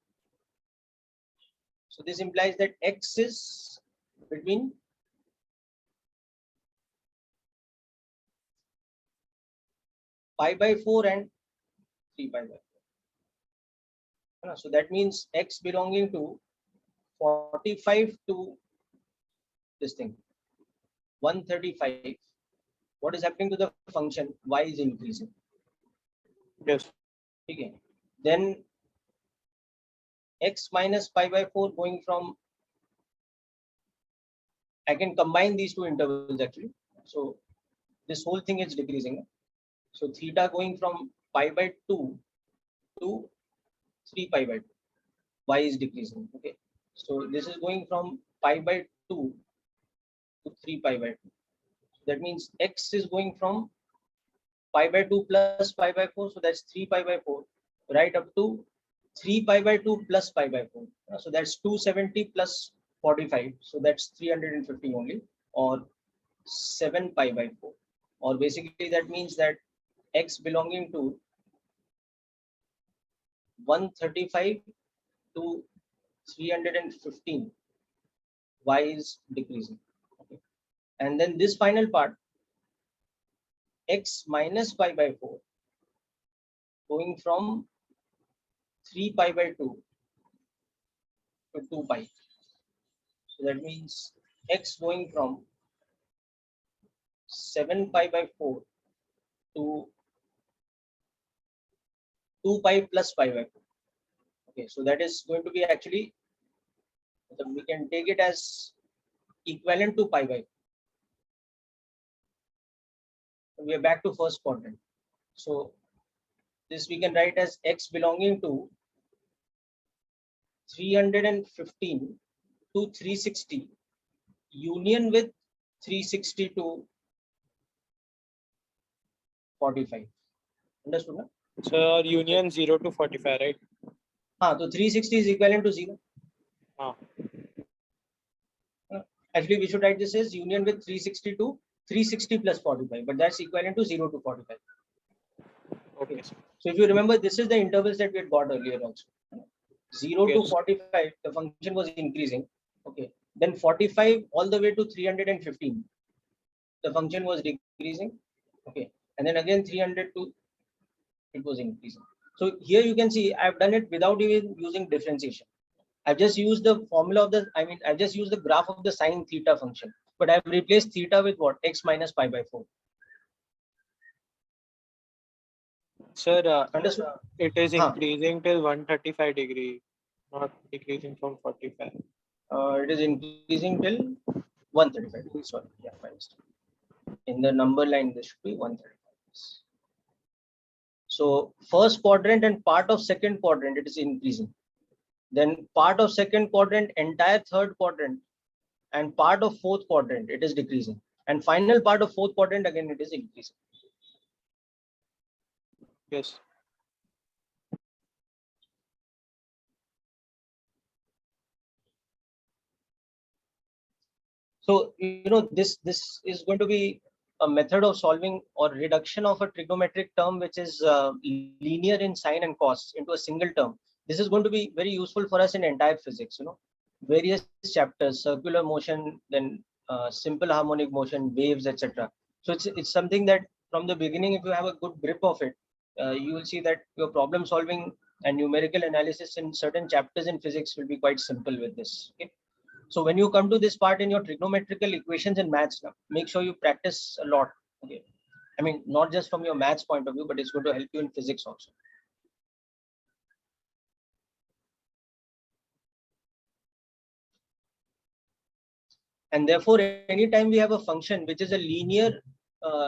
so this implies that x is between pi by 4 and 3 pi by 4. So that means x belonging to 45 to this thing 135. What is happening to the function? Y is increasing. Yes. Okay. Then x minus pi by 4 going from, I can combine these two intervals actually. So this whole thing is decreasing. So theta going from pi by 2 to 3 pi by 2. Y is decreasing. Okay. So this is going from pi by 2 to 3 pi by 2. That means x is going from pi by 2 plus pi by 4. So that's 3 pi by 4, right up to 3 pi by 2 plus pi by 4. So that's 270 plus 45. So that's 350 only, or 7 pi by 4. Or basically that means that x belonging to 135 to 315, y is decreasing. Okay. And then this final part, x minus pi by 4 going from 3 pi by 2 to 2 pi. So that means x going from 7 pi by 4 to 2 pi plus pi by 4. Okay, so that is going to be actually, we can take it as equivalent to pi by 4. We are back to first quadrant. So this we can write as x belonging to 315 to 360 union with 360 to 45. Understood? No? So union 0 to 45, right? So 360 is equivalent to 0. Actually, we should write this as union with 360 to 360 plus 45, but that's equivalent to 0 to 45. Okay. So if you remember, this is the intervals that we had got earlier also. 0 to 45, the function was increasing. Okay. Then 45 all the way to 315, the function was decreasing. Okay. And then again 300 to, it was increasing. So here you can see I've done it without even using differentiation. I've just used the formula of the, I've just used the graph of the sine theta function, but I've replaced theta with what? X minus pi by 4. Sir, Understood? it is increasing till 135 degree, not decreasing from 45. It is increasing till 135 degrees. Sorry, yeah, fine. In the number line, this should be 135. So first quadrant and part of second quadrant, it is increasing. Then part of second quadrant, entire third quadrant, and part of fourth quadrant, it is decreasing. And final part of fourth quadrant, again, it is increasing. Yes. So, you know, this is going to be a method of solving or reduction of a trigonometric term which is linear in sine and cos into a single term. This is going to be very useful for us in entire physics, you know, various chapters, circular motion, then simple harmonic motion, waves, etc. So it's something that from the beginning, if you have a good grip of it, you will see that your problem solving and numerical analysis in certain chapters in physics will be quite simple with this. Okay. So when you come to this part in your trigonometrical equations and maths, now, make sure you practice a lot. Okay. I mean, not just from your maths point of view, but it's going to help you in physics also. And therefore, anytime we have a function which is a linear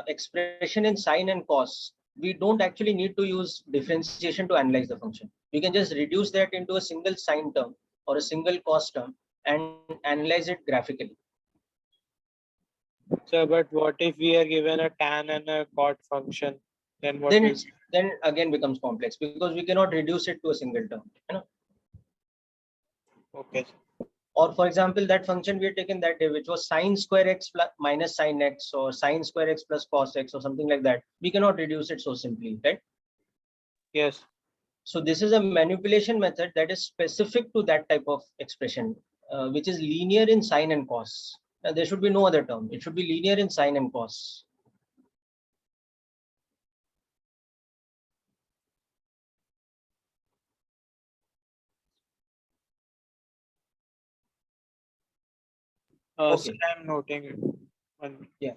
expression in sine and cos, we don't actually need to use differentiation to analyze the function. We can just reduce that into a single sine term or a single cos term and analyze it graphically. So, but what if we are given a tan and a cot function? Then what? Then again becomes complex because we cannot reduce it to a single term. You know? Okay. Or for example, that function we had taken that day, which was sine square x plus minus sine x or sine square x plus cos x or something like that. We cannot reduce it so simply, right? Yes. So this is a manipulation method that is specific to that type of expression, which is linear in sine and cos. Now, there should be no other term. It should be linear in sine and cos. So I'm noting it. Yeah.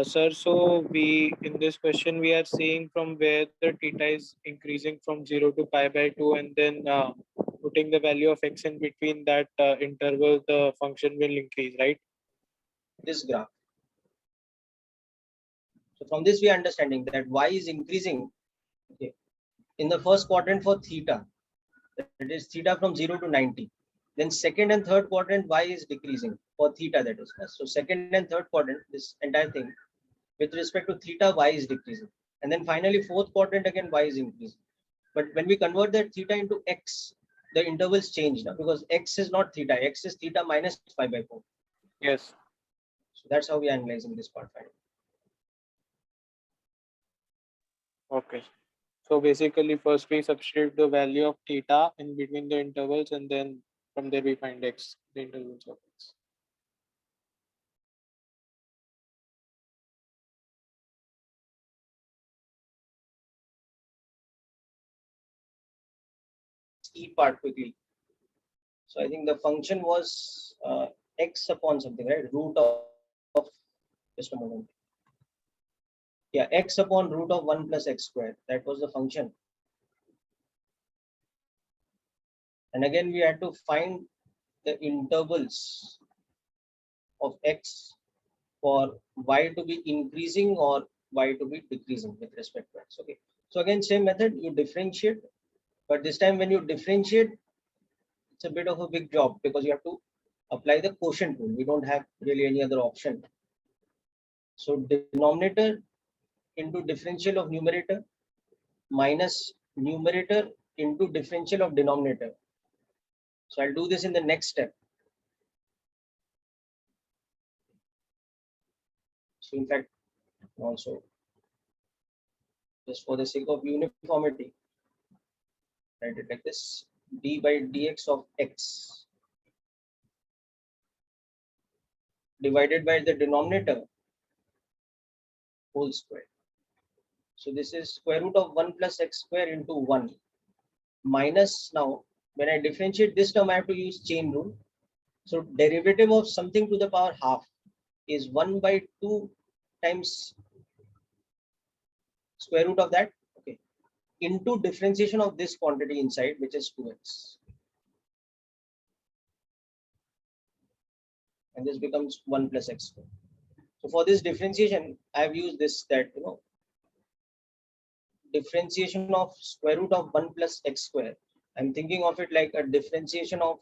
Sir, so in this question we are seeing from where the theta is increasing from 0 to pi by 2, and then putting the value of x in between that interval, the function will increase, right? This graph. So from this we are understanding that y is increasing. Okay. In the first quadrant for theta, that is theta from 0 to 90. Then second and third quadrant y is decreasing for theta, that is. So second and third quadrant, this entire thing, with respect to theta, y is decreasing. And then finally fourth quadrant again y is increasing. But when we convert that theta into x, the intervals change now because x is not theta, x is theta minus pi by 4. Yes. So that's how we are analyzing this part. Okay. So basically first we substitute the value of theta in between the intervals, and then from there we find x, the intervals of x. E part quickly. So I think the function was x upon something, right? Root of just a moment. Yeah, x upon root of 1 plus x squared. That was the function. And again, we had to find the intervals of x for y to be increasing or y to be decreasing with respect to x. Okay. So again, same method, you differentiate, but this time when you differentiate, it's a bit of a big job because you have to apply the quotient rule. We don't have really any other option. So denominator into differential of numerator minus numerator into differential of denominator. So I'll do this in the next step. So in fact, also just for the sake of uniformity, write it like this: d by dx of x divided by the denominator whole square. So this is square root of 1 plus x square into 1 minus, now when I differentiate this term, I have to use chain rule. So derivative of something to the power half is 1 by 2 times square root of that, okay, into differentiation of this quantity inside, which is 2x. And this becomes 1 plus x square. So for this differentiation, I have used this, that, differentiation of square root of 1 plus x square. I'm thinking of it like a differentiation of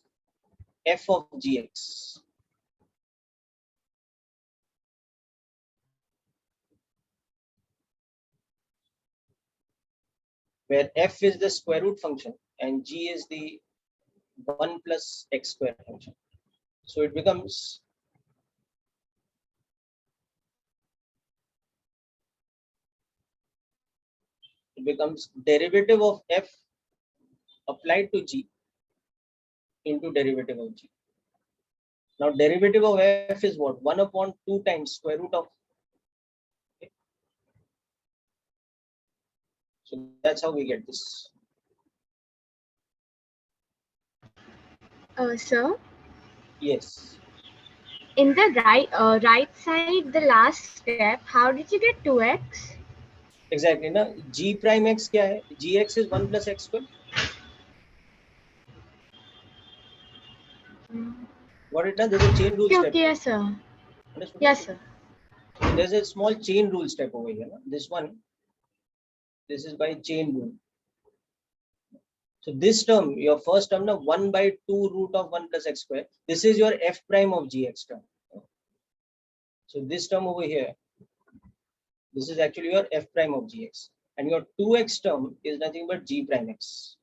f of gx. Where f is the square root function and g is the 1 plus x square function. So it becomes derivative of f applied to g into derivative of g. Now derivative of f is what? 1 upon 2 times square root of. Okay. So that's how we get this. Sir, Yes. in the right side, the last step, how did you get 2x? Exactly. Now g prime x kya hai? Gx is 1 plus x square. Got it? Now there's a chain rule Okay, step. okay, yes, sir. Understood? Yes, sir. So there's a small chain rule step over here. No? This one, this is by chain rule. So this term, your first term, 1 by 2 root of 1 plus x square. This is your f prime of gx term. So this term over here, this is actually your f prime of gx. And your 2x term is nothing but g prime x.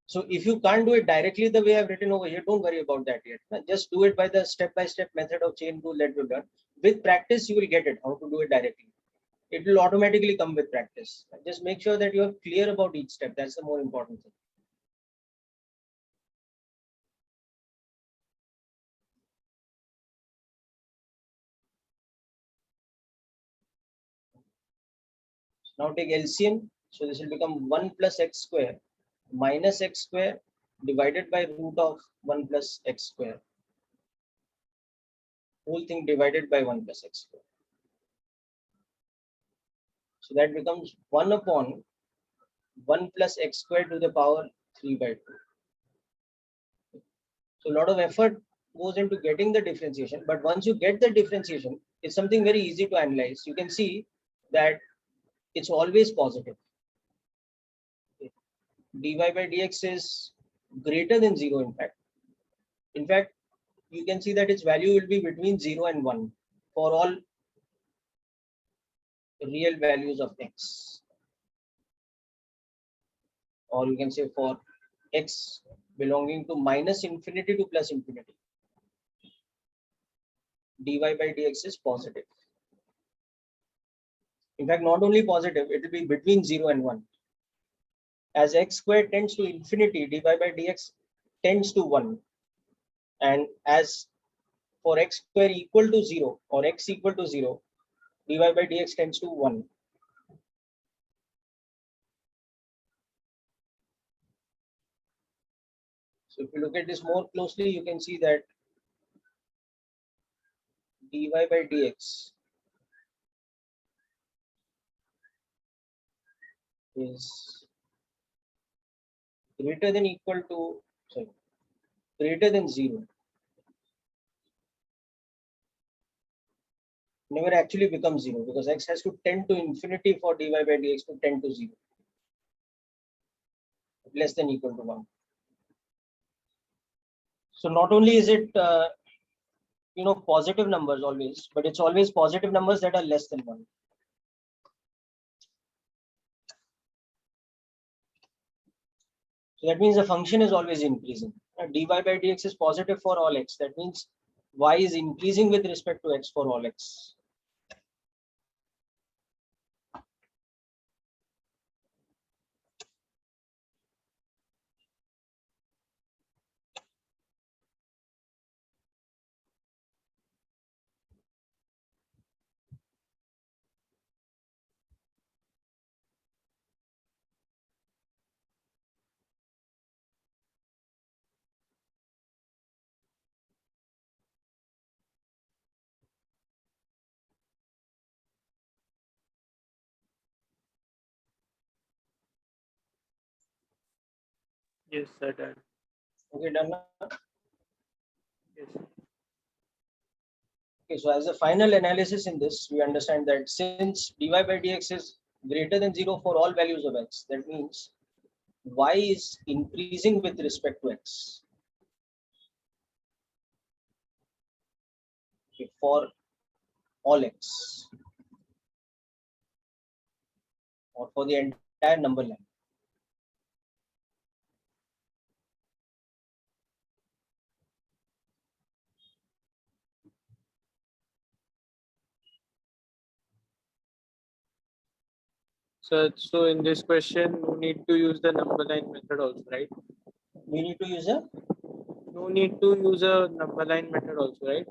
So if you can't do it directly the way I've written over here, don't worry about that yet. Just do it by the step-by-step method of chain rule that we've done. With practice, you will get it, how to do it directly. It will automatically come with practice. Just make sure that you are clear about each step. That's the more important thing. Now take LCM. So this will become 1 plus x square minus x square divided by root of 1 plus x square. Whole thing divided by 1 plus x square. So that becomes 1 upon 1 plus x square to the power 3 by 2. So a lot of effort goes into getting the differentiation, but once you get the differentiation, it's something very easy to analyze. You can see that it's always positive. Dy by dx is greater than 0 in fact. In fact, you can see that its value will be between 0 and 1 for all real values of x. Or you can say for x belonging to minus infinity to plus infinity. Dy by dx is positive. In fact, not only positive, it will be between 0 and 1. As x squared tends to infinity, dy by dx tends to 1. And as for x square equal to 0 or x equal to 0, dy by dx tends to 1. So if you look at this more closely, you can see that dy by dx is greater than equal to, sorry, greater than 0. Never actually becomes 0 because x has to tend to infinity for dy by dx to tend to 0. less than equal to 1. So not only is it positive numbers always, but it's always positive numbers that are less than 1. So that means the function is always increasing. Dy by dx is positive for all x. That means y is increasing with respect to x for all x. Yes, sir. Done. Okay, done now? Yes. Okay, so as a final analysis in this, we understand that since dy by dx is greater than 0 for all values of x, that means y is increasing with respect to x. Okay, for all x or for the entire number line. So in this question, no need to use the number line method also, right? We need to use a No need to use a number line method also, right?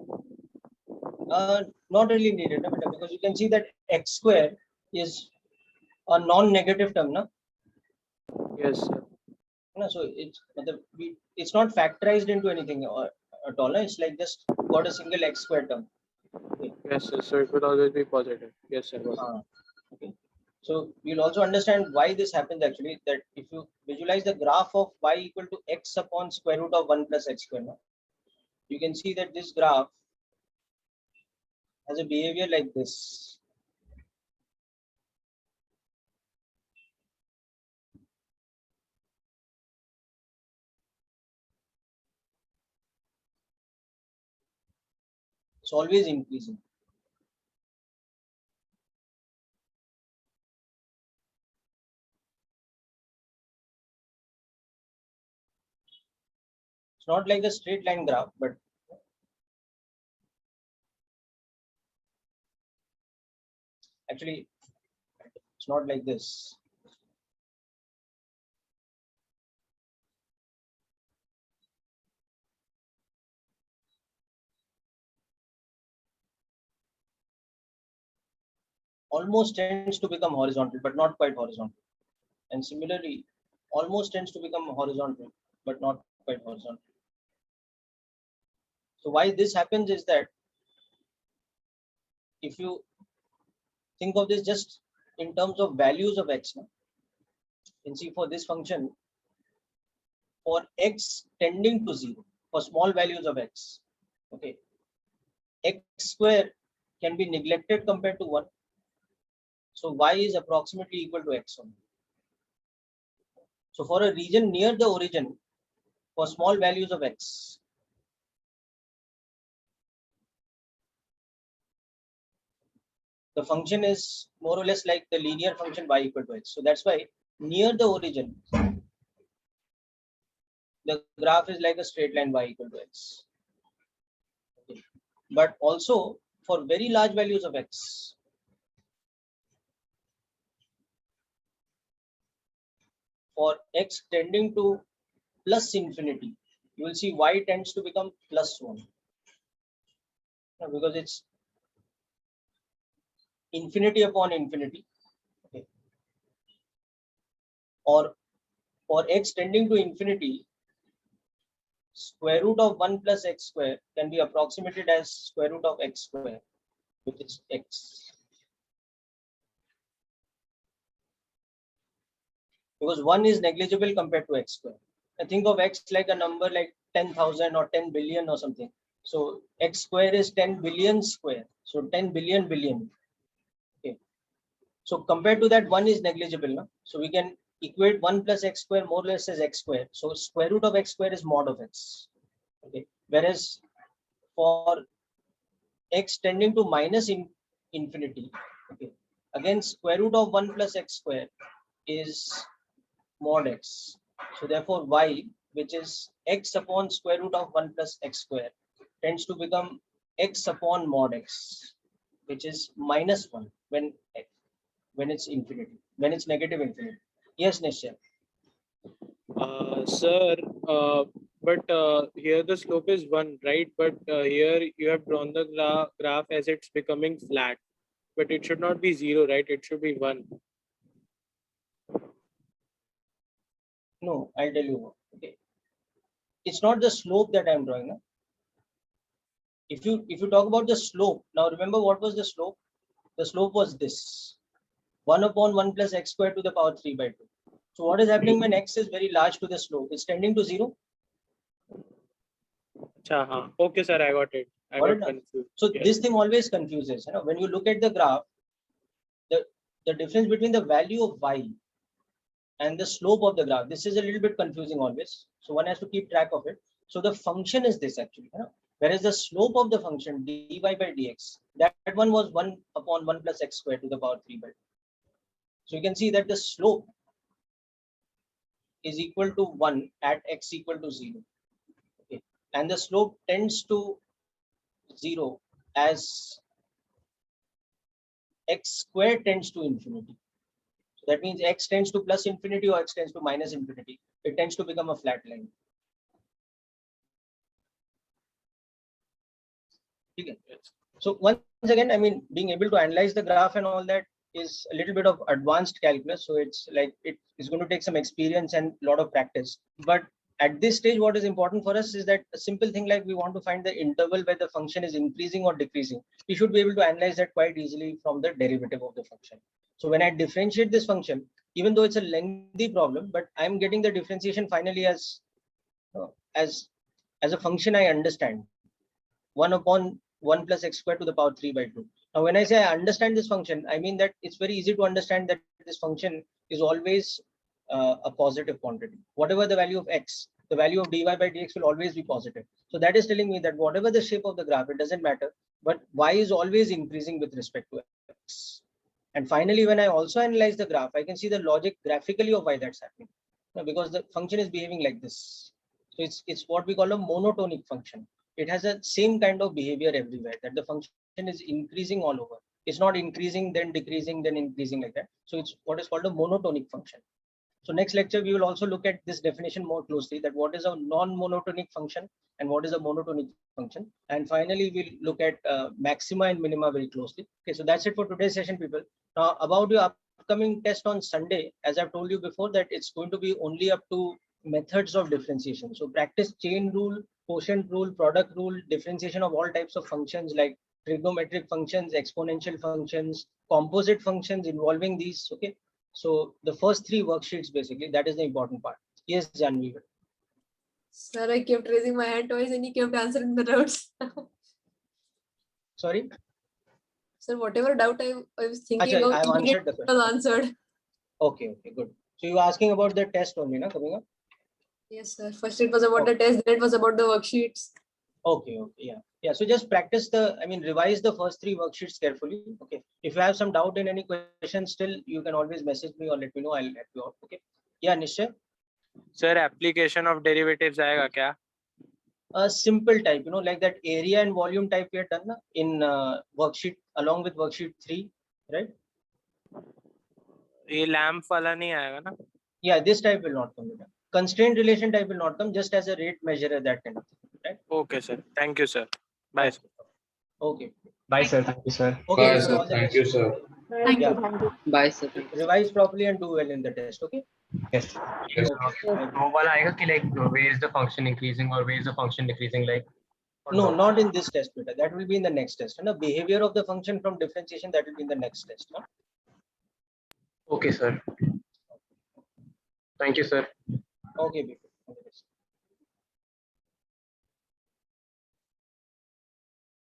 not really needed, no, because you can see that x square is a non-negative term, no? Yes, sir. No, so it's not factorized into anything at all. No? It's like just got a single x square term. Okay. Yes, sir. So it will always be positive. Yes, sir. Okay. So you'll also understand why this happens actually, that if you visualize the graph of y equal to x upon square root of 1 plus x square, no? You can see that this graph has a behavior like this. It's always increasing. It's not like a straight line graph, but actually it's not like this. Almost tends to become horizontal, but not quite horizontal. And similarly, almost tends to become horizontal, but not quite horizontal. So why this happens is that if you think of this just in terms of values of x, no? You can see for this function, for x tending to 0, for small values of x, okay, x square can be neglected compared to 1. So y is approximately equal to x only. So for a region near the origin, for small values of x, the function is more or less like the linear function y equal to x. So that's why near the origin, the graph is like a straight line y equal to x. Okay. But also for very large values of x, for x tending to plus infinity, you will see y tends to become plus 1. Because it's infinity upon infinity. Okay. Or for x tending to infinity, square root of 1 plus x square can be approximated as square root of x square, which is x. Because 1 is negligible compared to x square. I think of x like a number like 10,000 or 10 billion or something. So x square is 10 billion square. So 10 billion. Okay. So compared to that, 1 is negligible. No? So we can equate 1 plus x square more or less as x square. So square root of x square is mod of x. Okay. Whereas for x tending to minus infinity, okay, again square root of 1 plus x square is mod x. So therefore y, which is x upon square root of 1 plus x square, tends to become x upon mod x, which is minus 1 when it's infinity, when it's negative infinity. Yes, Nishya. Sir, but here the slope is 1, right? But here you have drawn the graph as it's becoming flat. But it should not be 0, right? It should be 1. No, I'll tell you. Okay. It's not the slope that I'm drawing. No? If you talk about the slope, now remember what was the slope? The slope was this. 1 upon 1 plus x squared to the power 3 by 2. So what is happening when x is very large to the slope? It's tending to 0. Okay, sir, I got it. I got confused. So this thing always confuses. You know, when you look at the graph, the difference between the value of y and the slope of the graph, this is a little bit confusing always. So one has to keep track of it. So the function is this actually. You know? Whereas the slope of the function dy by dx, that one was 1 upon 1 plus x squared to the power 3 by 2. So you can see that the slope is equal to 1 at x equal to 0. Okay. And the slope tends to 0 as x squared tends to infinity. So that means x tends to plus infinity or x tends to minus infinity. It tends to become a flat line. Okay. So once again, I mean, being able to analyze the graph and all that is a little bit of advanced calculus. So it's like it is going to take some experience and a lot of practice. But at this stage, what is important for us is that a simple thing like we want to find the interval where the function is increasing or decreasing. We should be able to analyze that quite easily from the derivative of the function. So when I differentiate this function, even though it's a lengthy problem, but I'm getting the differentiation finally as a function I understand. 1 upon 1 plus x squared to the power 3 by 2. Now, when I say I understand this function, I mean that it's very easy to understand that this function is always a positive quantity. Whatever the value of x, the value of dy by dx will always be positive. So that is telling me that whatever the shape of the graph, it doesn't matter, but y is always increasing with respect to x. And finally, when I also analyze the graph, I can see the logic graphically of why that's happening. Because the function is behaving like this. So it's what we call a monotonic function. It has a same kind of behavior everywhere, that the function is increasing all over. It's not increasing, then decreasing, then increasing like that. So it's what is called a monotonic function. So next lecture, we will also look at this definition more closely, that what is a non-monotonic function and what is a monotonic function. And finally, we'll look at maxima and minima very closely. Okay, so that's it for today's session, people. Now, about your upcoming test on Sunday, as I've told you before, that it's going to be only up to methods of differentiation. So practice chain rule, quotient rule, product rule, differentiation of all types of functions like trigonometric functions, exponential functions, composite functions involving these. Okay. So the first 3 worksheets, basically, that is the important part. Yes, Janvi. Sir, I kept raising my hand twice and you kept answering the doubts. Sorry? Sir, whatever doubt I was thinking Achha, of, I've answered the question. was answered. Okay, good. So you were asking about the test only, na, coming up? Yes, sir. First it was about the test, then it was about the worksheets. Okay, yeah. So just practice revise the first 3 worksheets carefully. Okay. If you have some doubt in any question still, you can always message me or let me know. I'll help you out. Okay. Yeah, Nishya. Sir, application of derivatives aayega kya? A simple type, like that area and volume type we had done in worksheet along with worksheet 3, right? Ye lamp wala nahi aayega na? Yeah, this type will not come. Constraint relation type will not come, just as a rate measurer, that kind of thing, right? Okay, sir. Thank you, sir. Bye, sir. Okay. Bye, sir. Thank you, sir. Okay. Bye, sir. Thank you, sir. Thank you. Bye, sir. Revise properly and do well in the test. Okay. Yes. Yes. No one आएगा कि like where is the function increasing or where is the function decreasing, like? No, not in this test, beta. That will be in the next test. And the behavior of the function from differentiation, that will be in the next test. No? Okay, sir. Thank you, sir. Okay, beta.